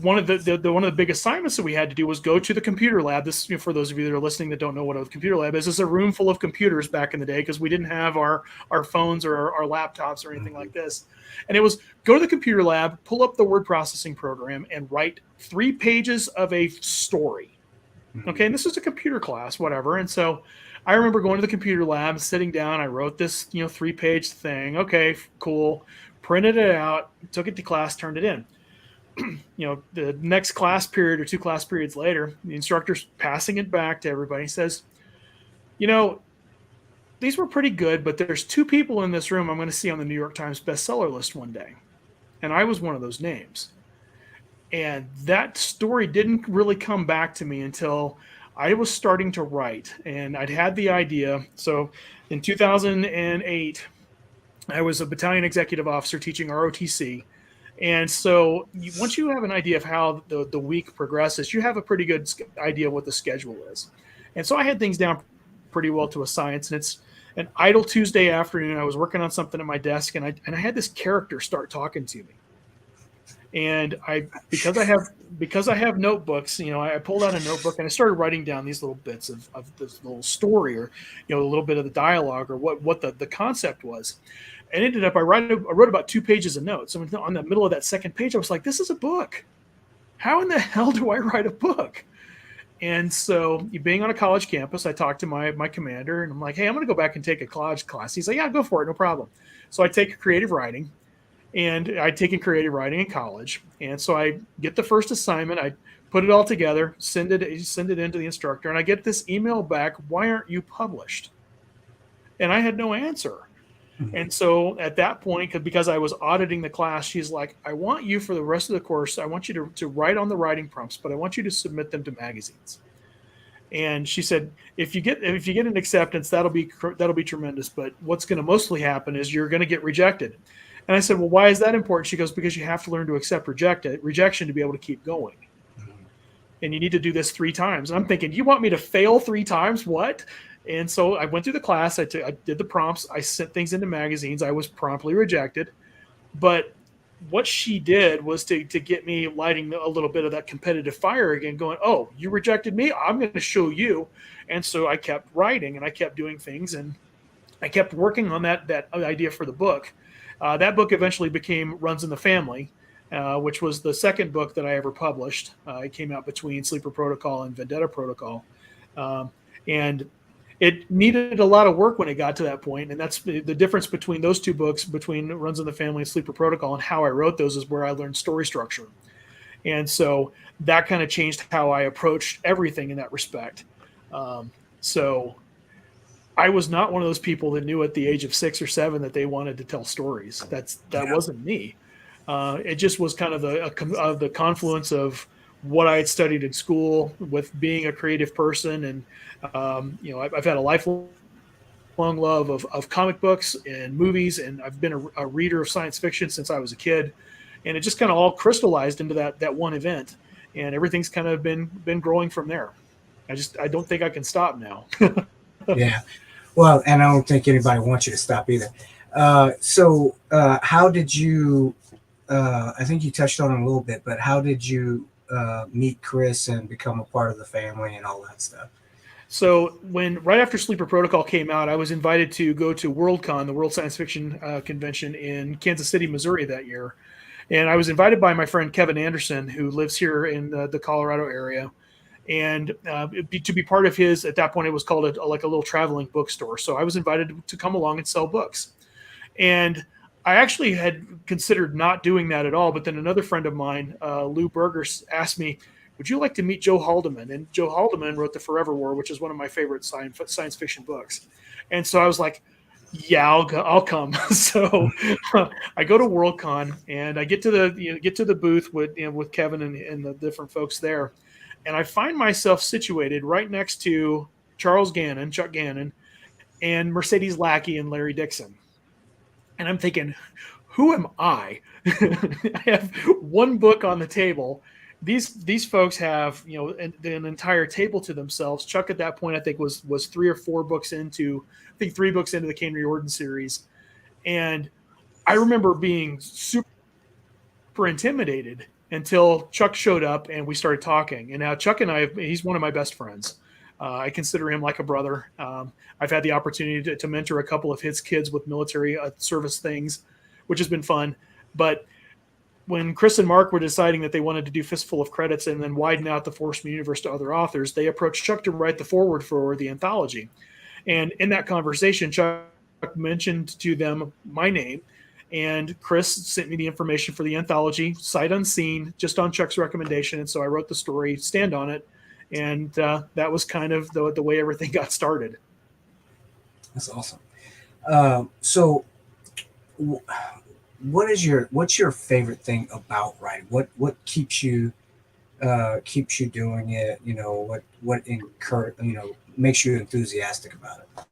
[SPEAKER 2] one of the big assignments that we had to do was go to the computer lab. This, for those of you that are listening that don't know what a computer lab is, it's a room full of computers back in the day, because we didn't have our phones or our laptops or anything like this. And it was go to the computer lab, pull up the word processing program, and write 3 pages of a story. Okay, and this is a computer class, whatever. And so I remember going to the computer lab, sitting down. I wrote this 3-page thing. Okay, cool. Printed it out, took it to class, turned it in. The next class period or 2 class periods later, the instructor's passing it back to everybody. He says, these were pretty good, but there's 2 people in this room I'm going to see on the New York Times bestseller list one day. And I was one of those names. And that story didn't really come back to me until I was starting to write, and I'd had the idea. So in 2008, I was a battalion executive officer teaching ROTC. And so once you have an idea of how the week progresses, you have a pretty good idea of what the schedule is. And so I had things down pretty well to a science. And it's an idle Tuesday afternoon. I was working on something at my desk, and I had this character start talking to me. And because I have notebooks, I pulled out a notebook and I started writing down these little bits of this little story, or a little bit of the dialogue, or what the concept was. And ended up, I wrote about 2 pages of notes. And on the middle of that second page, I was like, this is a book. How in the hell do I write a book? And so, being on a college campus, I talked to my commander, and I'm like, hey, I'm going to go back and take a college class. He's like, yeah, go for it. No problem. So I take creative writing, and I'd taken creative writing in college. And so I get the first assignment. I put it all together, send it into the instructor, and I get this email back, why aren't you published? And I had no answer. And so at that point, because I was auditing the class, she's like, I want you for the rest of the course, I want you to write on the writing prompts, but I want you to submit them to magazines. And she said, if you get an acceptance, that'll be tremendous. But what's going to mostly happen is you're going to get rejected. And I said, well, why is that important? She goes, because you have to learn to accept rejection to be able to keep going. And you need to do this 3 times. And I'm thinking, you want me to fail 3 times? What? And so I went through the class. I did the prompts. I sent things into magazines. I was promptly rejected. But what she did was to get me lighting a little bit of that competitive fire again, going, oh, you rejected me? I'm going to show you. And so I kept writing, and I kept doing things, and I kept working on that idea for the book. That book eventually became Runs in the Family, which was the second book that I ever published. It came out between Sleeper Protocol and Vendetta Protocol. And it needed a lot of work when it got to that point. And that's the difference between those 2 books, between Runs in the Family and Sleeper Protocol, and how I wrote those is where I learned story structure. And so that kind of changed how I approached everything in that respect. So I was not one of those people that knew at the age of 6 or 7 that they wanted to tell stories. That wasn't me. It just was kind of the confluence of what I had studied in school with being a creative person, and I've had a lifelong love of comic books and movies, and I've been a reader of science fiction since I was a kid, and it just kind of all crystallized into that one event, and everything's kind of been growing from there. I don't think I can stop now.
[SPEAKER 1] Yeah. Well, and I don't think anybody wants you to stop either. How did you? I think you touched on it a little bit, but how did you meet Chris and become a part of the family and all that stuff?
[SPEAKER 2] So right after Sleeper Protocol came out, I was invited to go to Worldcon, the World Science Fiction Convention in Kansas City, Missouri that year. And I was invited by my friend Kevin Anderson, who lives here in the Colorado area, and to be part of his. At that point, it was called like a little traveling bookstore. So I was invited to come along and sell books. And I actually had considered not doing that at all. But then another friend of mine, Lou Burgers, asked me, would you like to meet Joe Haldeman? And Joe Haldeman wrote The Forever War, which is one of my favorite science fiction books. And so I was like, yeah, I'll come. So I go to Worldcon and I get to the booth with Kevin and the different folks there. And I find myself situated right next to Chuck Gannon, and Mercedes Lackey and Larry Dixon. And I'm thinking, who am I? I have one book on the table. These folks have an entire table to themselves. Chuck at that point I think was 3 or 4 books into, I think 3 books into the Kane Riordan series, and I remember being super intimidated until Chuck showed up and we started talking. And now Chuck and he's one of my best friends. I consider him like a brother. I've had the opportunity to mentor a couple of his kids with military service things, which has been fun. But when Chris and Mark were deciding that they wanted to do Fistful of Credits and then widen out the Four Horseman Universe to other authors, they approached Chuck to write the foreword for the anthology. And in that conversation, Chuck mentioned to them my name, and Chris sent me the information for the anthology, sight unseen, just on Chuck's recommendation. And so I wrote the story, Stand on It, and that was kind of the way everything got started.
[SPEAKER 1] That's awesome. What's your favorite thing about writing? What keeps you doing it? What makes you enthusiastic about it?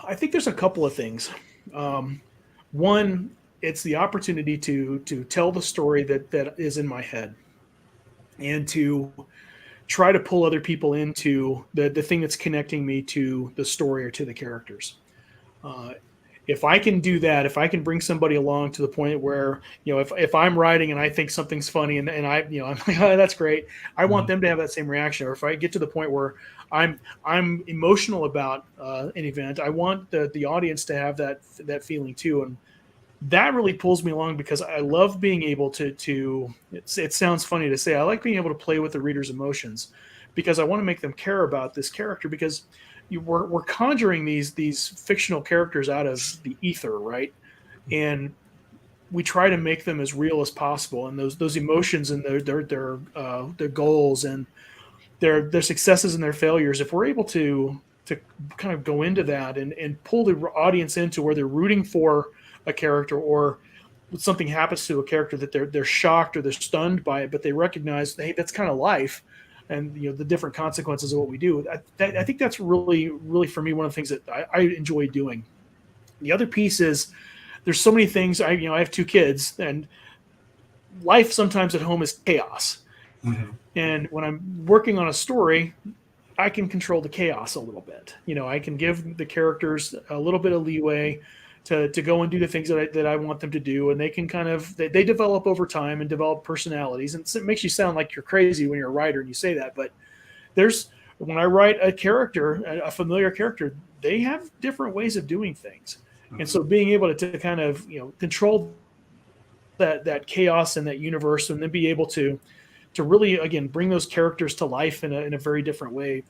[SPEAKER 2] I think there's a couple of things. One, it's the opportunity to tell the story that is in my head, and to try to pull other people into the thing that's connecting me to the story or to the characters. If I can do that, if I can bring somebody along to the point where, if I'm writing and I think something's funny and I'm like, oh, that's great. I want them to have that same reaction. Or if I get to the point where I'm emotional about an event, I want the audience to have that feeling too. And that really pulls me along because I love being able to it sounds funny to say, I like being able to play with the reader's emotions, because I want to make them care about this character, because we're conjuring these fictional characters out of the ether, right? And we try to make them as real as possible, and those emotions and their goals and their successes and their failures. If we're able to kind of go into that and pull the audience into where they're rooting for a character, or something happens to a character that they're shocked or they're stunned by it, but they recognize, hey, that's kind of life, and the different consequences of what we do. I think that's really, really, for me, one of the things that I enjoy doing. The other piece is, there's so many things. I have 2 kids, and life sometimes at home is chaos.
[SPEAKER 1] Mm-hmm.
[SPEAKER 2] And when I'm working on a story, I can control the chaos a little bit. I can give the characters a little bit of leeway to go and do the things that I want them to do, and they can kind of they develop over time and develop personalities. And it makes you sound like you're crazy when you're a writer and you say that, but when I write a character, a familiar character, they have different ways of doing things. Mm-hmm. And so being able to kind of control that chaos and that universe, and then be able to really, again, bring those characters to life in a very different way,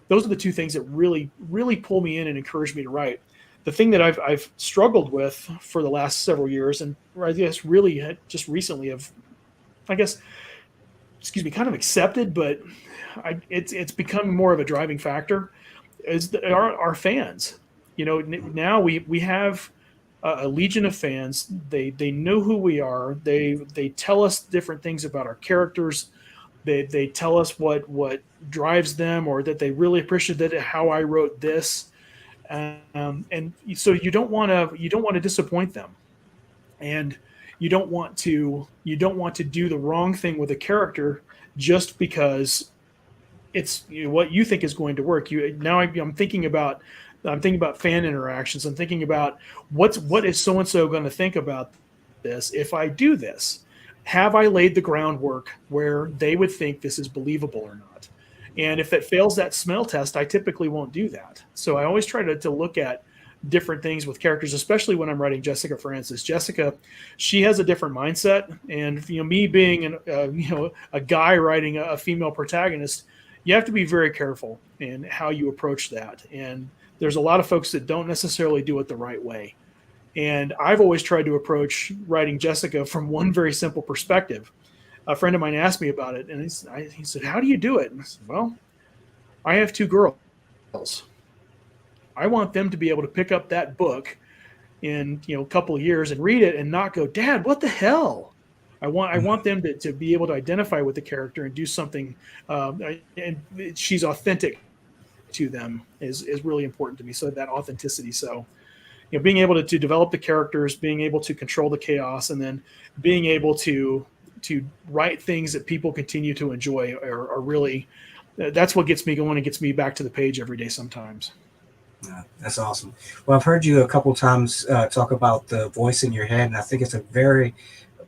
[SPEAKER 2] those are the 2 things that really, really pull me in and encourage me to write. The thing that I've struggled with for the last several years, and I guess really just recently kind of accepted, but it's become more of a driving factor, our fans. Now we have a legion of fans. They know who we are. They tell us different things about our characters. They tell us what drives them, or that they really appreciated how I wrote this. And so you don't want to disappoint them, and you don't want to do the wrong thing with a character just because it's what you think is going to work. I'm thinking about fan interactions. I'm thinking about what is so and so going to think about this if I do this. Have I laid the groundwork where they would think this is believable or not? And if it fails that smell test, I typically won't do that. So I always try to look at different things with characters, especially when I'm writing Jessica Francis. Jessica, she has a different mindset, and me being a guy writing a female protagonist, you have to be very careful in how you approach that. And there's a lot of folks that don't necessarily do it the right way. And I've always tried to approach writing Jessica from one very simple perspective. A friend of mine asked me about it, and he said, "How do you do it?" And I said, "Well, I have two girls. I want them to be able to pick up that book in a couple of years and read it and not go, 'Dad, what the hell?' I want them to be able to identify with the character and do something, and she's authentic to them is really important to me. So that authenticity. So being able to develop the characters, being able to control the chaos, and then being able to write things that people continue to enjoy are really, that's what gets me going and gets me back to the page every day sometimes.
[SPEAKER 1] Yeah, that's awesome. Well, I've heard you a couple times talk about the voice in your head, and I think it's a very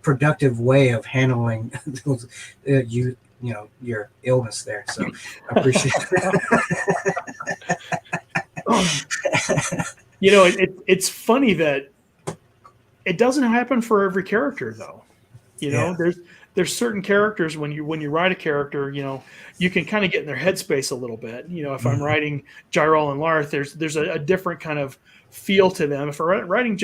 [SPEAKER 1] productive way of handling those, your illness there. So I appreciate
[SPEAKER 2] it. It's funny that it doesn't happen for every character, though.
[SPEAKER 1] Yeah.
[SPEAKER 2] There's certain characters when you write a character, you can kind of get in their headspace a little bit. If I'm writing Gyrol and Larth, there's a different kind of feel to them. If I'm writing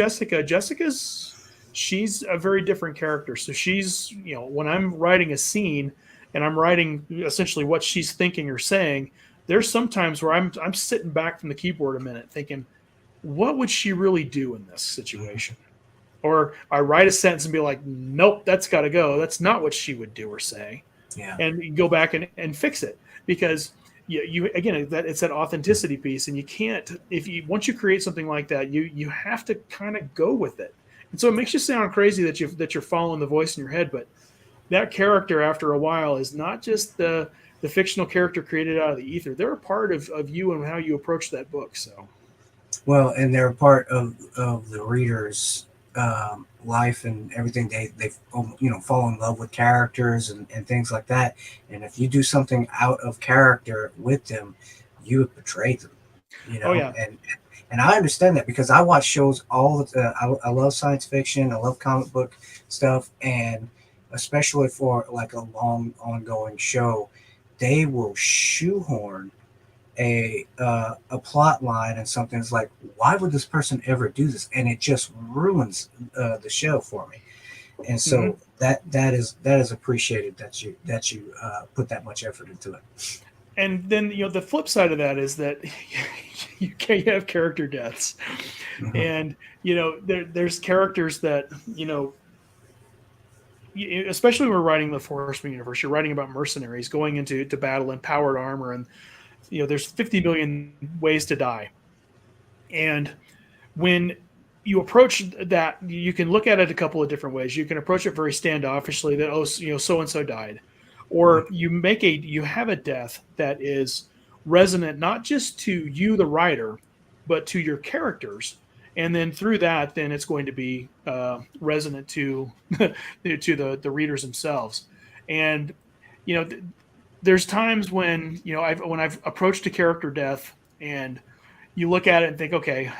[SPEAKER 2] she's a very different character. So she's, when I'm writing a scene and I'm writing essentially what she's thinking or saying, there's sometimes where I'm sitting back from the keyboard a minute thinking, what would she really do in this situation? Or I write a sentence and be like, nope, that's got to go. That's not what she would do or say.
[SPEAKER 1] Yeah.
[SPEAKER 2] And you go back and fix it, because you again, it's that authenticity piece. And you can't, once you create something like that, you have to kind of go with it. And so it makes you sound crazy that you're following the voice in your head, but that character after a while is not just the fictional character created out of the ether. They're a part of you and how you approach that book. So,
[SPEAKER 1] well, and they're a part of the reader's life and everything. They fall in love with characters and things like that. And if you do something out of character with them, you have betrayed them.
[SPEAKER 2] Oh yeah.
[SPEAKER 1] And I understand that, because I watch shows all the I love science fiction. I love comic book stuff, and especially for like a long ongoing show, they will shoehorn a plot line and something. It's like, why would this person ever do this? And it just ruins the show for me. And so that is appreciated that you put that much effort into it.
[SPEAKER 2] And then the flip side of that is that you can't have character deaths, and there's characters that especially when we're writing the Four Horseman Universe, you're writing about mercenaries going into battle in powered armor, and there's 50 million ways to die. And when you approach that, you can look at it a couple of different ways. You can approach it very standoffishly, that so and so died, or you have a death that is resonant not just to you, the writer, but to your characters. And then through that, then it's going to be resonant to the readers themselves. And there's times when I've approached a character death, and you look at it and think, okay,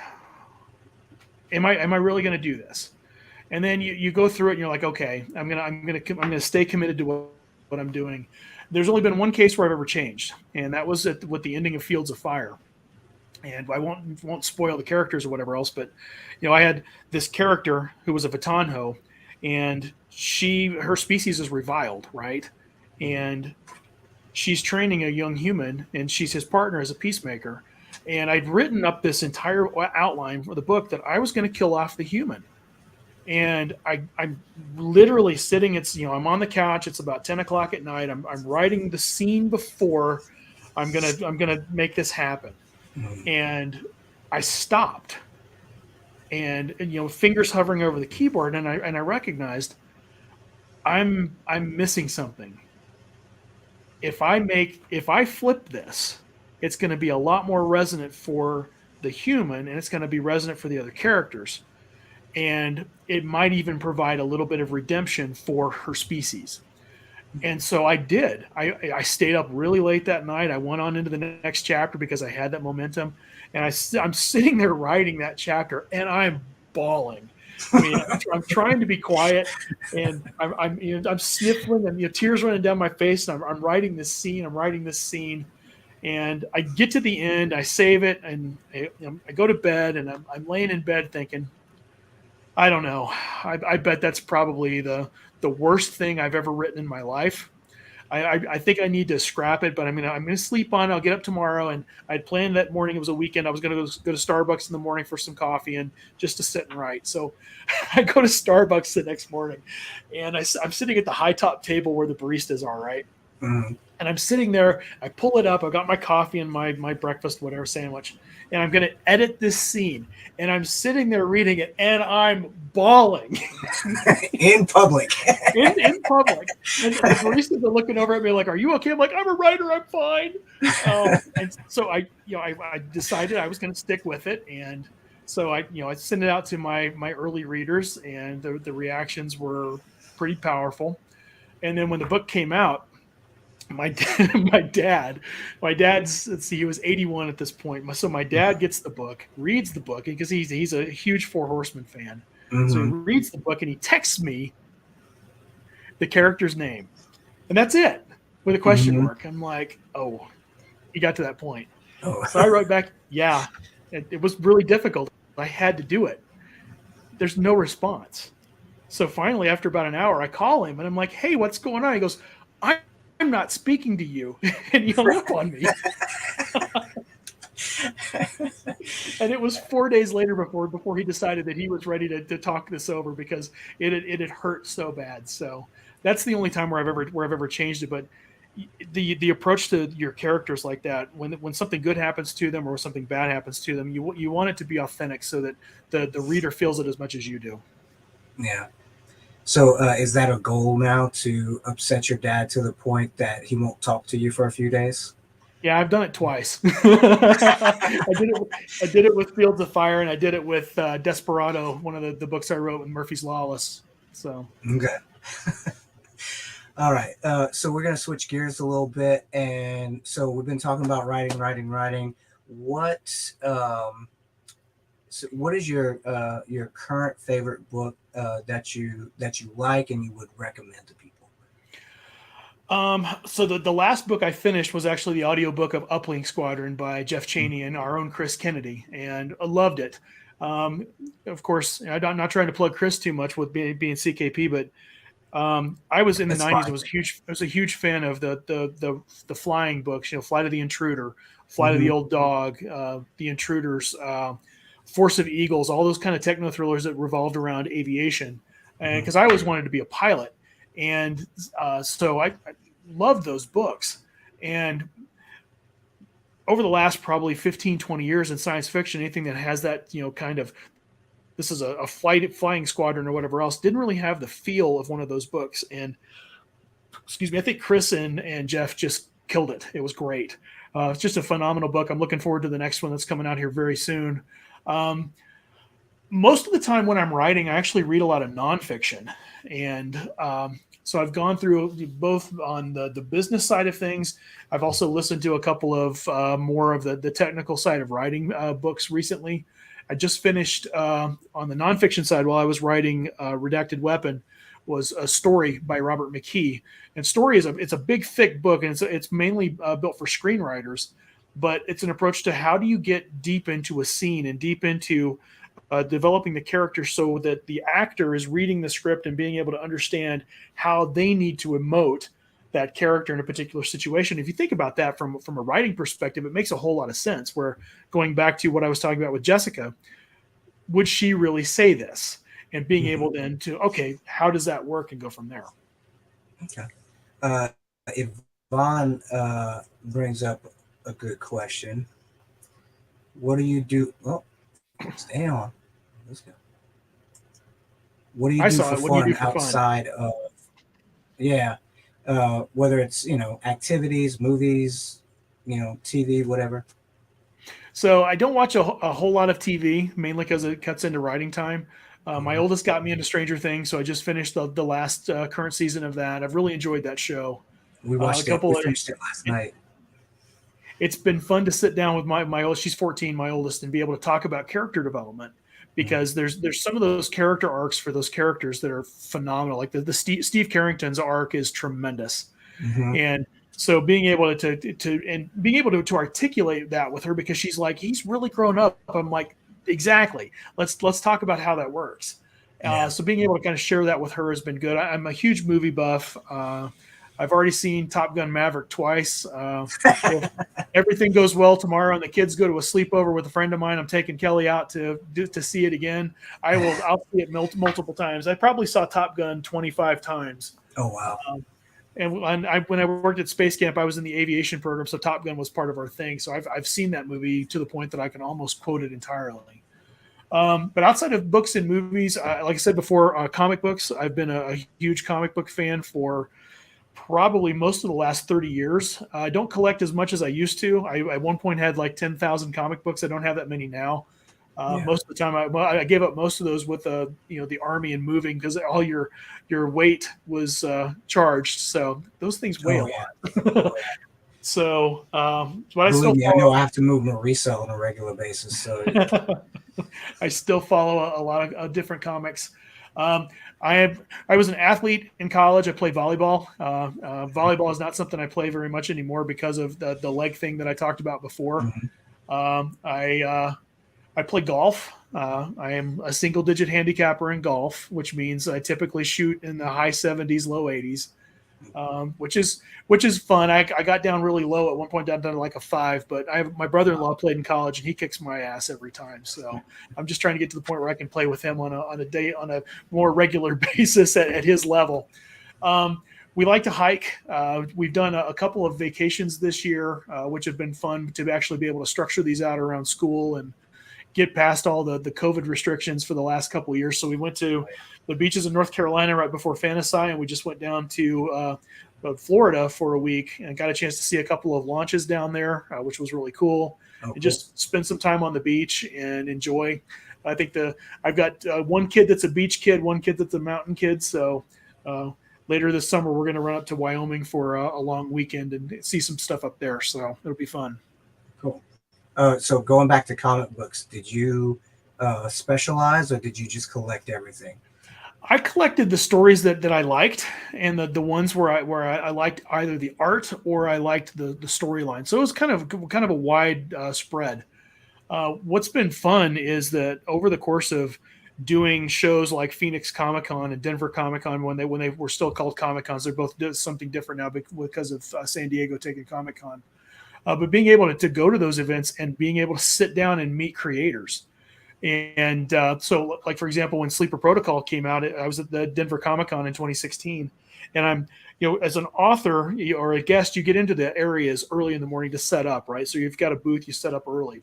[SPEAKER 2] am I really going to do this? And then you go through it and you're like, okay, I'm gonna stay committed to what I'm doing. There's only been one case where I've ever changed, and that was with the ending of Fields of Fire. And I won't spoil the characters or whatever else, but I had this character who was a Vatanho, and her species is reviled, right? And she's training a young human, and she's his partner as a peacemaker. And I'd written up this entire outline for the book that I was going to kill off the human. And I'm literally sitting, I'm on the couch. It's about 10 o'clock at night. I'm writing the scene before I'm gonna make this happen. And I stopped, and fingers hovering over the keyboard, and I recognized I'm missing something. If I flip this, it's going to be a lot more resonant for the human, and it's going to be resonant for the other characters, and it might even provide a little bit of redemption for her species. And so I did. I stayed up really late that night. I went on into the next chapter because I had that momentum, and I'm sitting there writing that chapter, and I'm bawling. I mean, I'm trying to be quiet, and I'm sniffling, and tears running down my face. And I'm writing this scene. And I get to the end. I save it, and I go to bed, and I'm laying in bed thinking, I don't know. I bet that's probably the worst thing I've ever written in my life. I think I need to scrap it, but I'm gonna sleep on it. I'll get up tomorrow, and I'd planned that morning. It was a weekend. I was gonna go to Starbucks in the morning for some coffee and just to sit and write. So I go to Starbucks the next morning, and I'm sitting at the high top table where the baristas are, right? Mm-hmm. And I'm sitting there. I pull it up. I've got my coffee and my breakfast, whatever sandwich, and I'm going to edit this scene. And I'm sitting there reading it, and I'm bawling
[SPEAKER 1] in public.
[SPEAKER 2] in public. And the baristas are looking over at me like, "Are you okay?" I'm like, "I'm a writer. I'm fine." And so I decided I was going to stick with it, and so I sent it out to my early readers, and the reactions were pretty powerful. And then when the book came out, my dad's, let's see, he was 81 at this point. So my dad gets the book, reads the book, because he's a huge Four Horseman fan. Mm-hmm. So he reads the book and he texts me the character's name, and that's it, with a question mark. I'm like, oh, he got to that point. Oh. So I wrote back, yeah, it was really difficult. I had to do it. There's no response. So finally, after about an hour, I call him and I'm like, hey, what's going on? He goes, I'm not speaking to you. And he hung up on me. And it was 4 days later before he decided that he was ready to talk this over, because it had hurt so bad. So that's the only time where I've ever changed it. But the approach to your characters like that, when something good happens to them or something bad happens to them, you want it to be authentic so that the reader feels it as much as you do.
[SPEAKER 1] Yeah. So is that a goal now, to upset your dad to the point that he won't talk to you for a few days?
[SPEAKER 2] Yeah, I've done it twice. I did it with Fields of Fire, and I did it with Desperado, one of the books I wrote with Murphy's Lawless. So
[SPEAKER 1] okay. All right. So we're gonna switch gears a little bit, and so we've been talking about writing. So what is your current favorite book that you like and you would recommend to people?
[SPEAKER 2] So the last book I finished was actually the audiobook of Uplink Squadron by Jeff Chaney and our own Chris Kennedy, and I loved it. Of course, I'm not trying to plug Chris too much with being CKP, but I was in the 90s. I was a huge fan of the flying books. Flight of the Intruder, Flight of the Old Dog, The Intruders, Force of Eagles, all those kind of techno thrillers that revolved around aviation. And because I always wanted to be a pilot, and so I loved those books. And over the last probably 15, 20 years in science fiction, anything that has that kind of, this is a flying squadron or whatever else, didn't really have the feel of one of those books. And excuse me, I think Chris and Jeff just killed it. It was great. It's just a phenomenal book. I'm looking forward to the next one that's coming out here very soon. Most of the time when I'm writing, I actually read a lot of nonfiction. And so I've gone through both on the business side of things. I've also listened to a couple of more of the technical side of writing books recently. I just finished on the nonfiction side, while I was writing Redacted Weapon, was a story by Robert McKee. And story it's a big, thick book, and it's mainly built for screenwriters. But it's an approach to how do you get deep into a scene and deep into developing the character so that the actor is reading the script and being able to understand how they need to emote that character in a particular situation. If you think about that from a writing perspective, it makes a whole lot of sense. Where going back to what I was talking about with Jessica, would she really say this? And being able then to, okay, how does that work, and go from there.
[SPEAKER 1] Okay. Yvonne brings up a good question. What do you do? Oh, stay on. Let's go. What do you do for fun outside of, whether it's, activities, movies, TV, whatever?
[SPEAKER 2] So I don't watch a whole lot of TV, mainly because it cuts into writing time. My oldest got me into Stranger Things, so I just finished the last current season of that. I've really enjoyed that show.
[SPEAKER 1] We watched it. We finished it last night.
[SPEAKER 2] It's been fun to sit down with my old. She's 14, my oldest, and be able to talk about character development, because there's some of those character arcs for those characters that are phenomenal. Like the Steve Carrington's arc is tremendous, and so being able to articulate that with her, because she's like, he's really grown up. I'm like, exactly. Let's talk about how that works. So being able to kind of share that with her has been good. I'm a huge movie buff. I've already seen Top Gun Maverick twice. If everything goes well tomorrow and the kids go to a sleepover with a friend of mine, I'm taking Kelly out to see it again. I'll see it multiple times. I probably saw Top Gun 25 times.
[SPEAKER 1] Oh, wow.
[SPEAKER 2] And when I worked at Space Camp, I was in the aviation program, so Top Gun was part of our thing. So I've seen that movie to the point that I can almost quote it entirely. But outside of books and movies, like I said before, comic books, I've been a huge comic book fan for probably most of the last 30 years. I don't collect as much as I used to. I at one point had like 10,000 comic books. I don't have that many now. Most of the time, I gave up most of those with the Army and moving, because all your weight was charged. So those things weigh a lot. So, but I
[SPEAKER 1] know I have to move Marisa on a regular basis. So
[SPEAKER 2] I still follow a lot of different comics. I was an athlete in college. I played volleyball. Volleyball is not something I play very much anymore because of the leg thing that I talked about before. I play golf. I am a single-digit handicapper in golf, which means I typically shoot in the high 70s, low 80s, which is fun. I got down really low at one point, down to like a 5. But my brother-in-law played in college, and he kicks my ass every time. So I'm just trying to get to the point where I can play with him on a more regular basis at his level. We like to hike. We've done a couple of vacations this year, which have been fun to actually be able to structure these out around school and get past all the COVID restrictions for the last couple of years. So we went to the beaches in North Carolina right before Fantasy, and we just went down to Florida for a week and got a chance to see a couple of launches down there, which was really cool. And just spend some time on the beach and enjoy. I think I've got one kid that's a beach kid, one kid that's a mountain kid. So later this summer, we're going to run up to Wyoming for a long weekend and see some stuff up there. So it'll be fun.
[SPEAKER 1] Cool. So going back to comic books, did you specialize, or did you just collect everything?
[SPEAKER 2] I collected the stories that I liked, and the ones where I liked either the art or I liked the storyline. So it was kind of a wide spread. What's been fun is that over the course of doing shows like Phoenix Comic Con and Denver Comic Con, when they were still called Comic Cons, they're both something different now because of San Diego taking Comic Con. But being able to go to those events and being able to sit down and meet creators. And so, like, for example, when Sleeper Protocol came out, I was at the Denver Comic Con in 2016. And I'm, as an author or a guest, you get into the areas early in the morning to set up, right? So you've got a booth, you set up early.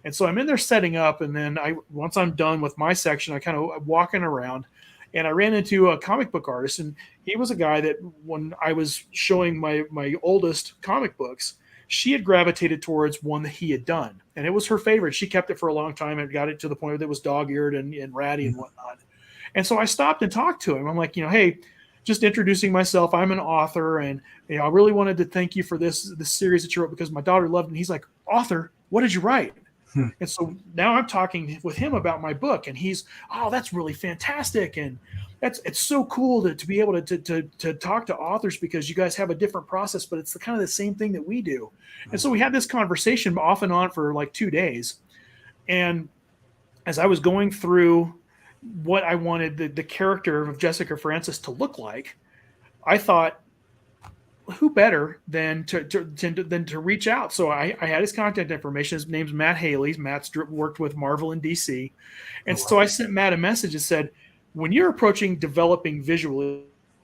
[SPEAKER 2] And so I'm in there setting up. And then once I'm done with my section, I kind of walking around. And I ran into a comic book artist. And he was a guy that when I was showing my oldest comic books, she had gravitated towards one that he had done, and it was her favorite. She kept it for a long time and got it to the point where it was dog-eared and ratty and whatnot. And so I stopped and talked to him. I'm like, hey, just introducing myself. I'm an author, and I really wanted to thank you for this series that you wrote because my daughter loved it. And he's like, author, what did you write? And so now I'm talking with him about my book, and he's, oh, that's really fantastic. And it's so cool to be able to talk to authors because you guys have a different process, but it's kind of the same thing that we do. And so we had this conversation off and on for like 2 days. And as I was going through what I wanted the character of Jessica Francis to look like, I thought, who better than to reach out? So I had his contact information. His name's Matt Haley. Matt's worked with Marvel and DC, and so I sent Matt a message and said, when you're approaching developing visually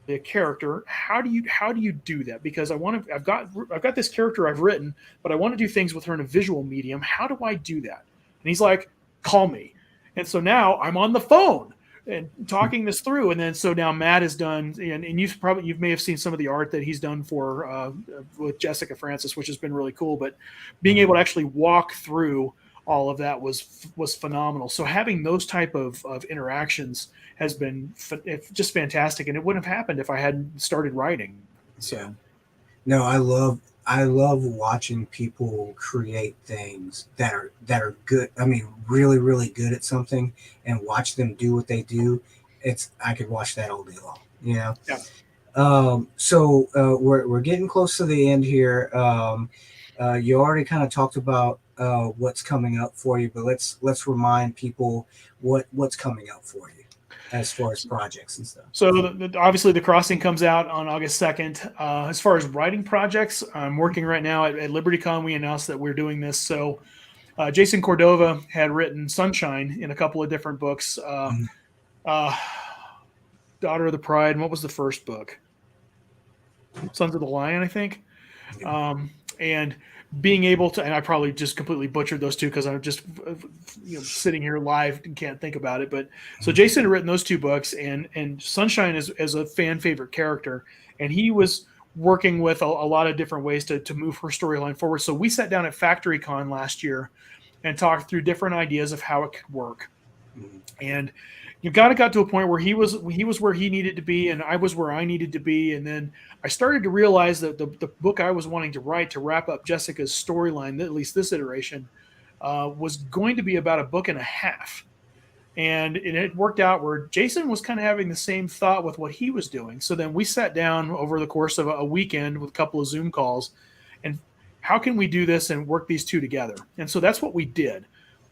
[SPEAKER 2] a character, how do you do that? Because I've got this character I've written, but I want to do things with her in a visual medium. How do I do that? And he's like, call me. And so now I'm on the phone and talking this through. And then so now Matt has done, and you may have seen some of the art that he's done for with Jessica Francis, which has been really cool. But being able to actually walk through all of that was phenomenal. So having those type of interactions has been just fantastic, and it wouldn't have happened if I hadn't started writing. So,
[SPEAKER 1] yeah. No, I love watching people create things that are good. I mean, really, really good at something, and watch them do what they do. I could watch that all day long. You know.
[SPEAKER 2] Yeah.
[SPEAKER 1] So we're getting close to the end here. You already kind of talked about what's coming up for you, but let's remind people what's coming up for you as far as projects and stuff.
[SPEAKER 2] So obviously the Crossing comes out on August 2nd. As far as writing projects, I'm working right now at LibertyCon. We announced that we're doing this. So Jason Cordova had written Sunshine in a couple of different books. Daughter of the Pride. And what was the first book? Sons of the Lion, I think. And being able to, and I probably just completely butchered those two because I'm just sitting here live and can't think about it. But so Jason had written those two books, and Sunshine is a fan favorite character, and he was working with a lot of different ways to move her storyline forward. So we sat down at FactoryCon last year and talked through different ideas of how it could work. And you got to a point where he was where he needed to be, and I was where I needed to be. And then I started to realize that the book I was wanting to write to wrap up Jessica's storyline, at least this iteration, was going to be about a book and a half. And it worked out where Jason was kind of having the same thought with what he was doing. So then we sat down over the course of a weekend with a couple of Zoom calls, and how can we do this and work these two together? And so that's what we did.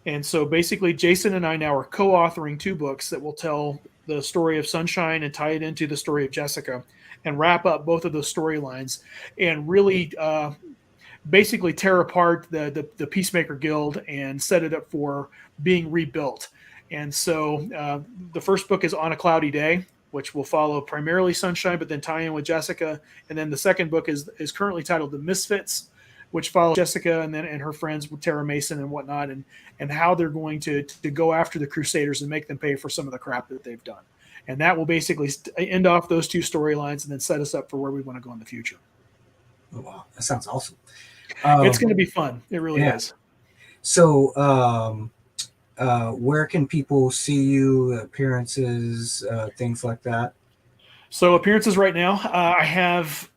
[SPEAKER 2] And so basically Jason and I now are co-authoring two books that will tell the story of Sunshine and tie it into the story of Jessica and wrap up both of those storylines and really basically tear apart the Peacemaker Guild and set it up for being rebuilt. And so the first book is On a Cloudy Day, which will follow primarily Sunshine, but then tie in with Jessica. And then the second book is currently titled The Misfits, which follows Jessica and her friends with Tara Mason and whatnot, and how they're going to go after the Crusaders and make them pay for some of the crap that they've done. And that will basically end off those two storylines and then set us up for where we want to go in the future.
[SPEAKER 1] Oh, wow. That sounds awesome.
[SPEAKER 2] It's going to be fun. It really is.
[SPEAKER 1] So where can people see you, appearances, things like that?
[SPEAKER 2] So appearances right now, I have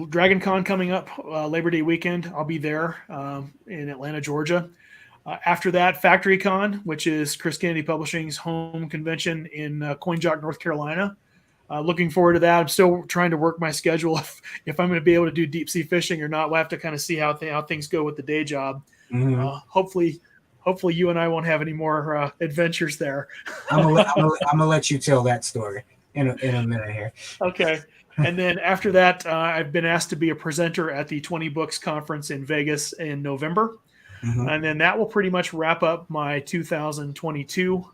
[SPEAKER 2] Dragon Con coming up Labor Day weekend. I'll be there in Atlanta, Georgia. After that, Factory Con, which is Chris Kennedy Publishing's home convention in CoinJock, North Carolina. Looking forward to that. I'm still trying to work my schedule if I'm going to be able to do deep sea fishing or not. We'll have to kind of see how things go with the day job.
[SPEAKER 1] Mm-hmm.
[SPEAKER 2] Hopefully you and I won't have any more adventures there.
[SPEAKER 1] I'm gonna let you tell that story in a minute here.
[SPEAKER 2] Okay. And then after that, I've been asked to be a presenter at the 20 Books Conference in Vegas in November.
[SPEAKER 1] Mm-hmm.
[SPEAKER 2] And then that will pretty much wrap up my 2022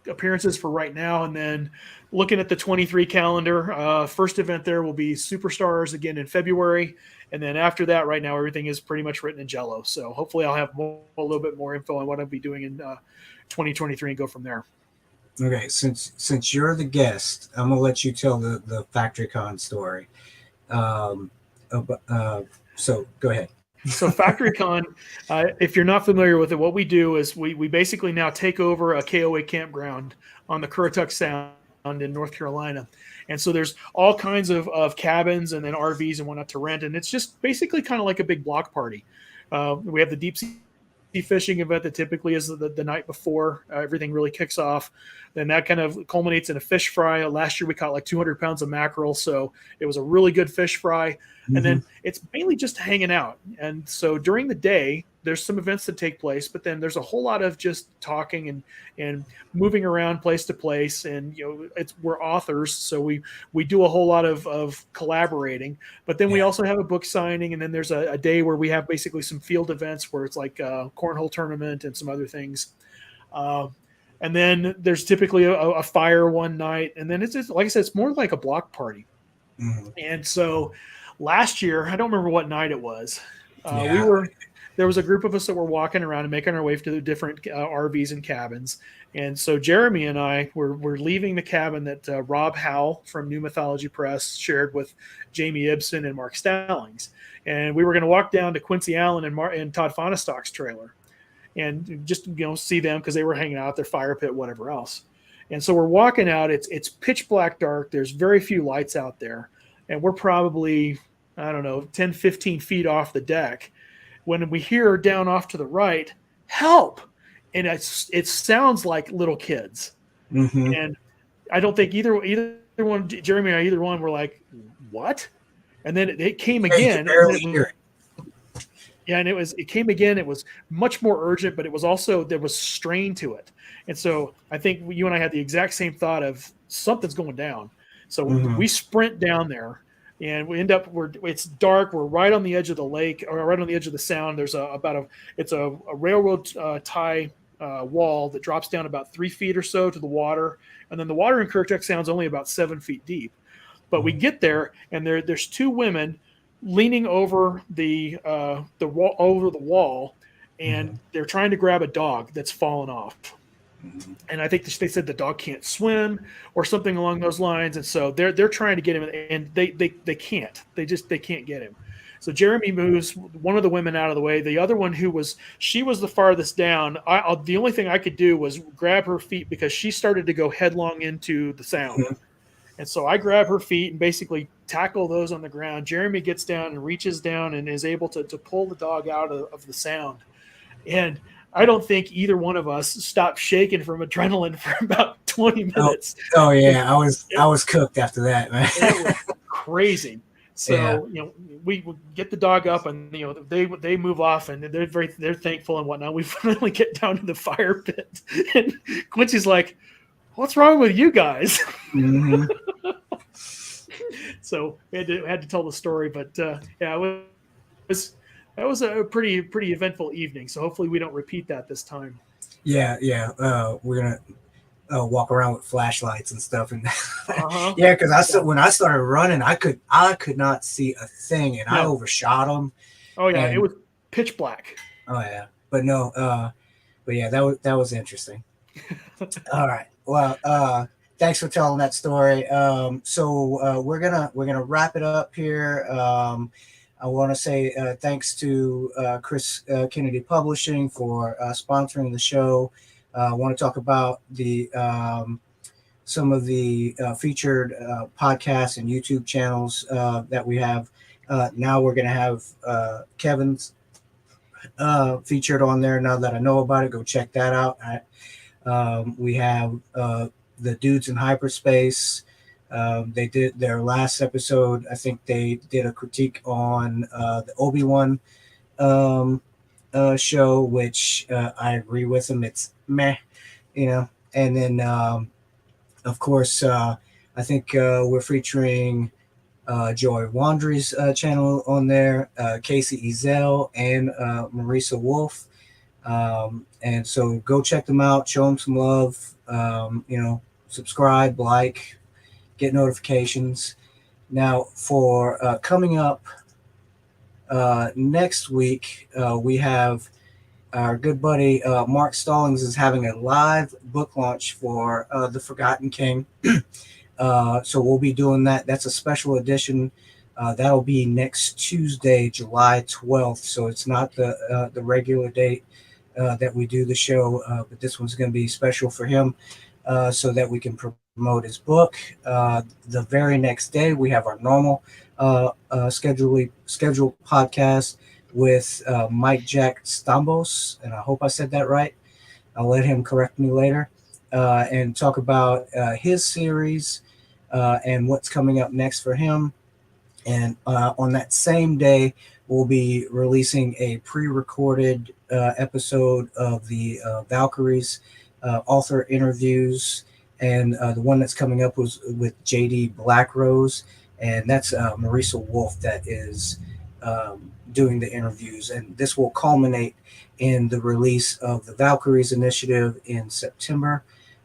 [SPEAKER 2] appearances for right now. And then looking at the 23 calendar, first event there will be Superstars again in February. And then after that, right now, everything is pretty much written in Jello. So hopefully I'll have a little bit more info on what I'll be doing in 2023 and go from there.
[SPEAKER 1] Okay, since you're the guest, I'm gonna let you tell the FactoryCon story. So go ahead.
[SPEAKER 2] So FactoryCon, if you're not familiar with it, what we do is we basically now take over a KOA campground on the Currituck Sound in North Carolina. And so there's all kinds of cabins and then RVs and whatnot to rent. And it's just basically kind of like a big block party. We have the deep sea fishing event that typically is the night before everything really kicks off. Then that kind of culminates in a fish fry. Last year we caught like 200 pounds of mackerel, so it was a really good fish fry. Mm-hmm. And then it's mainly just hanging out. And so during the day there's some events that take place, but then there's a whole lot of just talking and moving around place to place. And we're authors, so we do a whole lot of collaborating. But then we also have a book signing, and then there's a day where we have basically some field events where it's like a cornhole tournament and some other things. And then there's typically a fire one night, and then it's just, like I said, it's more like a block party.
[SPEAKER 1] Mm-hmm.
[SPEAKER 2] And so last year, I don't remember what night it was.
[SPEAKER 1] Yeah.
[SPEAKER 2] There was a group of us that were walking around and making our way to the different RVs and cabins. And so Jeremy and I were leaving the cabin that Rob Howell from New Mythology Press shared with Jamie Ibsen and Mark Stallings. And we were going to walk down to Quincy Allen and Todd Fonestock's trailer and just see them because they were hanging out at their fire pit, whatever else. And so we're walking out. It's pitch black dark. There's very few lights out there. And we're probably, I don't know, 10, 15 feet off the deck when we hear down off to the right, help. And it sounds like little kids.
[SPEAKER 1] Mm-hmm.
[SPEAKER 2] And I don't think either one, Jeremy or either one, were like, what? And then it came again. Yeah, and it came again. It was much more urgent, but it was also, there was strain to it. And so I think you and I had the exact same thought of something's going down. So we sprint down there, and we end up, it's dark. We're right on the edge of the lake, or right on the edge of the sound. There's it's a railroad tie wall that drops down about 3 feet or so to the water. And then the water in Kerchak Sound's only about 7 feet deep. But we get there, and there's two women leaning over the wall, and they're trying to grab a dog that's fallen off. And I think they said the dog can't swim or something along those lines. And so they're trying to get him, and they can't. They can't get him. So Jeremy moves one of the women out of the way. The other one, she was the farthest down. The only thing I could do was grab her feet because she started to go headlong into the sound. And so I grab her feet and basically tackle those on the ground. Jeremy gets down and reaches down and is able to pull the dog out of the sound. And I don't think either one of us stopped shaking from adrenaline for about 20 minutes.
[SPEAKER 1] Oh yeah, I was cooked after that, man.
[SPEAKER 2] It was crazy. So we get the dog up, and they move off, and they're thankful and whatnot. We finally get down to the fire pit, and Quincy's like, "What's wrong with you guys?"
[SPEAKER 1] Mm-hmm.
[SPEAKER 2] So we had to tell the story, but it was a pretty eventful evening. So hopefully we don't repeat that this time.
[SPEAKER 1] Yeah. We're gonna walk around with flashlights and stuff, and
[SPEAKER 2] yeah,
[SPEAKER 1] because when I started running, I could not see a thing, and I overshot them.
[SPEAKER 2] Oh yeah, it was pitch black.
[SPEAKER 1] Oh yeah, but yeah, that was interesting. All right, well, thanks for telling that story. So we're gonna wrap it up here. I want to say thanks to Chris Kennedy Publishing for sponsoring the show. I want to talk about some of the featured podcasts and YouTube channels that we have. Now we're going to have Kevin's featured on there. Now that I know about it, go check that out. We have the Dudes in Hyperspace. They did their last episode. I think they did a critique on the Obi-Wan show, which I agree with them. It's meh, and then of course I think we're featuring Joy Wandry's channel on there, Casey Ezel and Marisa Wolf, and so go check them out, show them some love, subscribe, like, get notifications. Now for coming up next week, we have our good buddy Mark Stallings is having a live book launch for The Forgotten King. So we'll be doing that. That's a special edition. That'll be next Tuesday, July 12th. So it's not the regular date that we do the show, but this one's going to be special for him so that we can promote his book. The very next day, we have our normal scheduled podcast with Mike Jack Stambos, and I hope I said that right. I'll let him correct me later, and talk about his series and what's coming up next for him. And on that same day, we'll be releasing a pre-recorded episode of the Valkyries author interviews, and the one that's coming up was with JD Blackrose, and that's Marisa Wolf that is doing the interviews, and this will culminate in the release of the Valkyries initiative in September,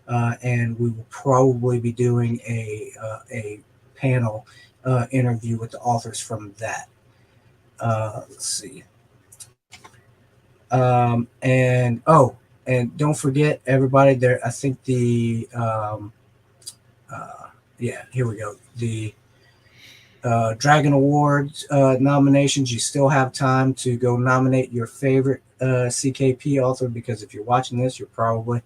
[SPEAKER 1] and we will probably be doing a panel interview with the authors from that. Let's see. And don't forget, everybody, there, I think here we go. The Dragon Awards nominations, you still have time to go nominate your favorite CKP author, because if you're watching this, you're probably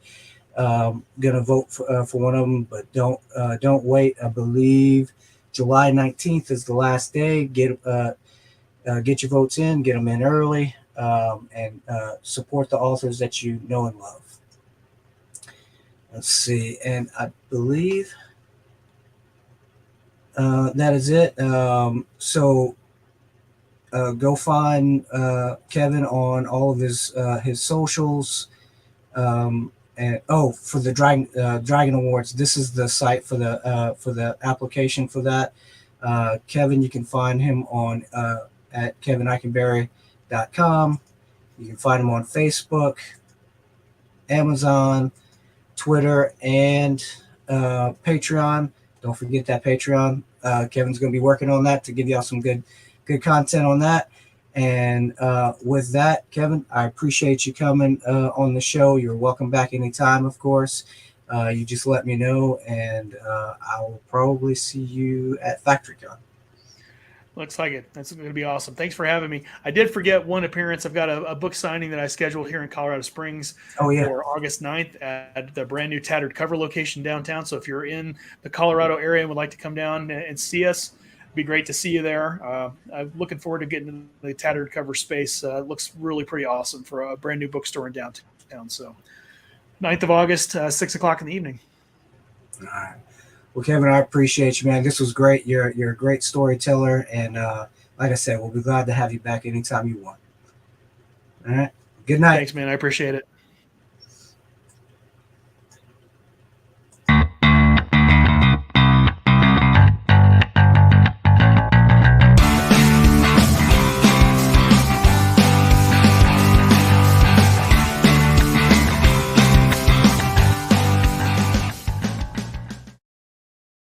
[SPEAKER 1] gonna vote for one of them. But don't wait. I believe July 19th is the last day. Get your votes in, get them in early, and support the authors that you know and love. Let's see, and I believe that is it. So go find Kevin on all of his socials. And for the Dragon Awards, this is the site for the application for that. Kevin, you can find him on at kevinikenberry.com. You can find him on Facebook, Amazon, Twitter, and Patreon. Don't forget that Patreon. Kevin's going to be working on that to give y'all some good content on that. And with that, Kevin, I appreciate you coming on the show. You're welcome back anytime, of course. You just let me know, and I will probably see you at FactoryCon.
[SPEAKER 2] Looks like it. That's going to be awesome. Thanks for having me. I did forget one appearance. I've got a book signing that I scheduled here in Colorado Springs for August 9th at the brand new Tattered Cover location downtown. So if you're in the Colorado area and would like to come down and see us, it'd be great to see you there. I'm looking forward to getting into the Tattered Cover space. It looks really pretty awesome for a brand new bookstore in downtown. So 9th of August, 6 o'clock in the evening.
[SPEAKER 1] All right. Well, Kevin, I appreciate you, man. This was great. You're a great storyteller, and like I said, we'll be glad to have you back anytime you want. All right. Good night.
[SPEAKER 2] Thanks, man. I appreciate it.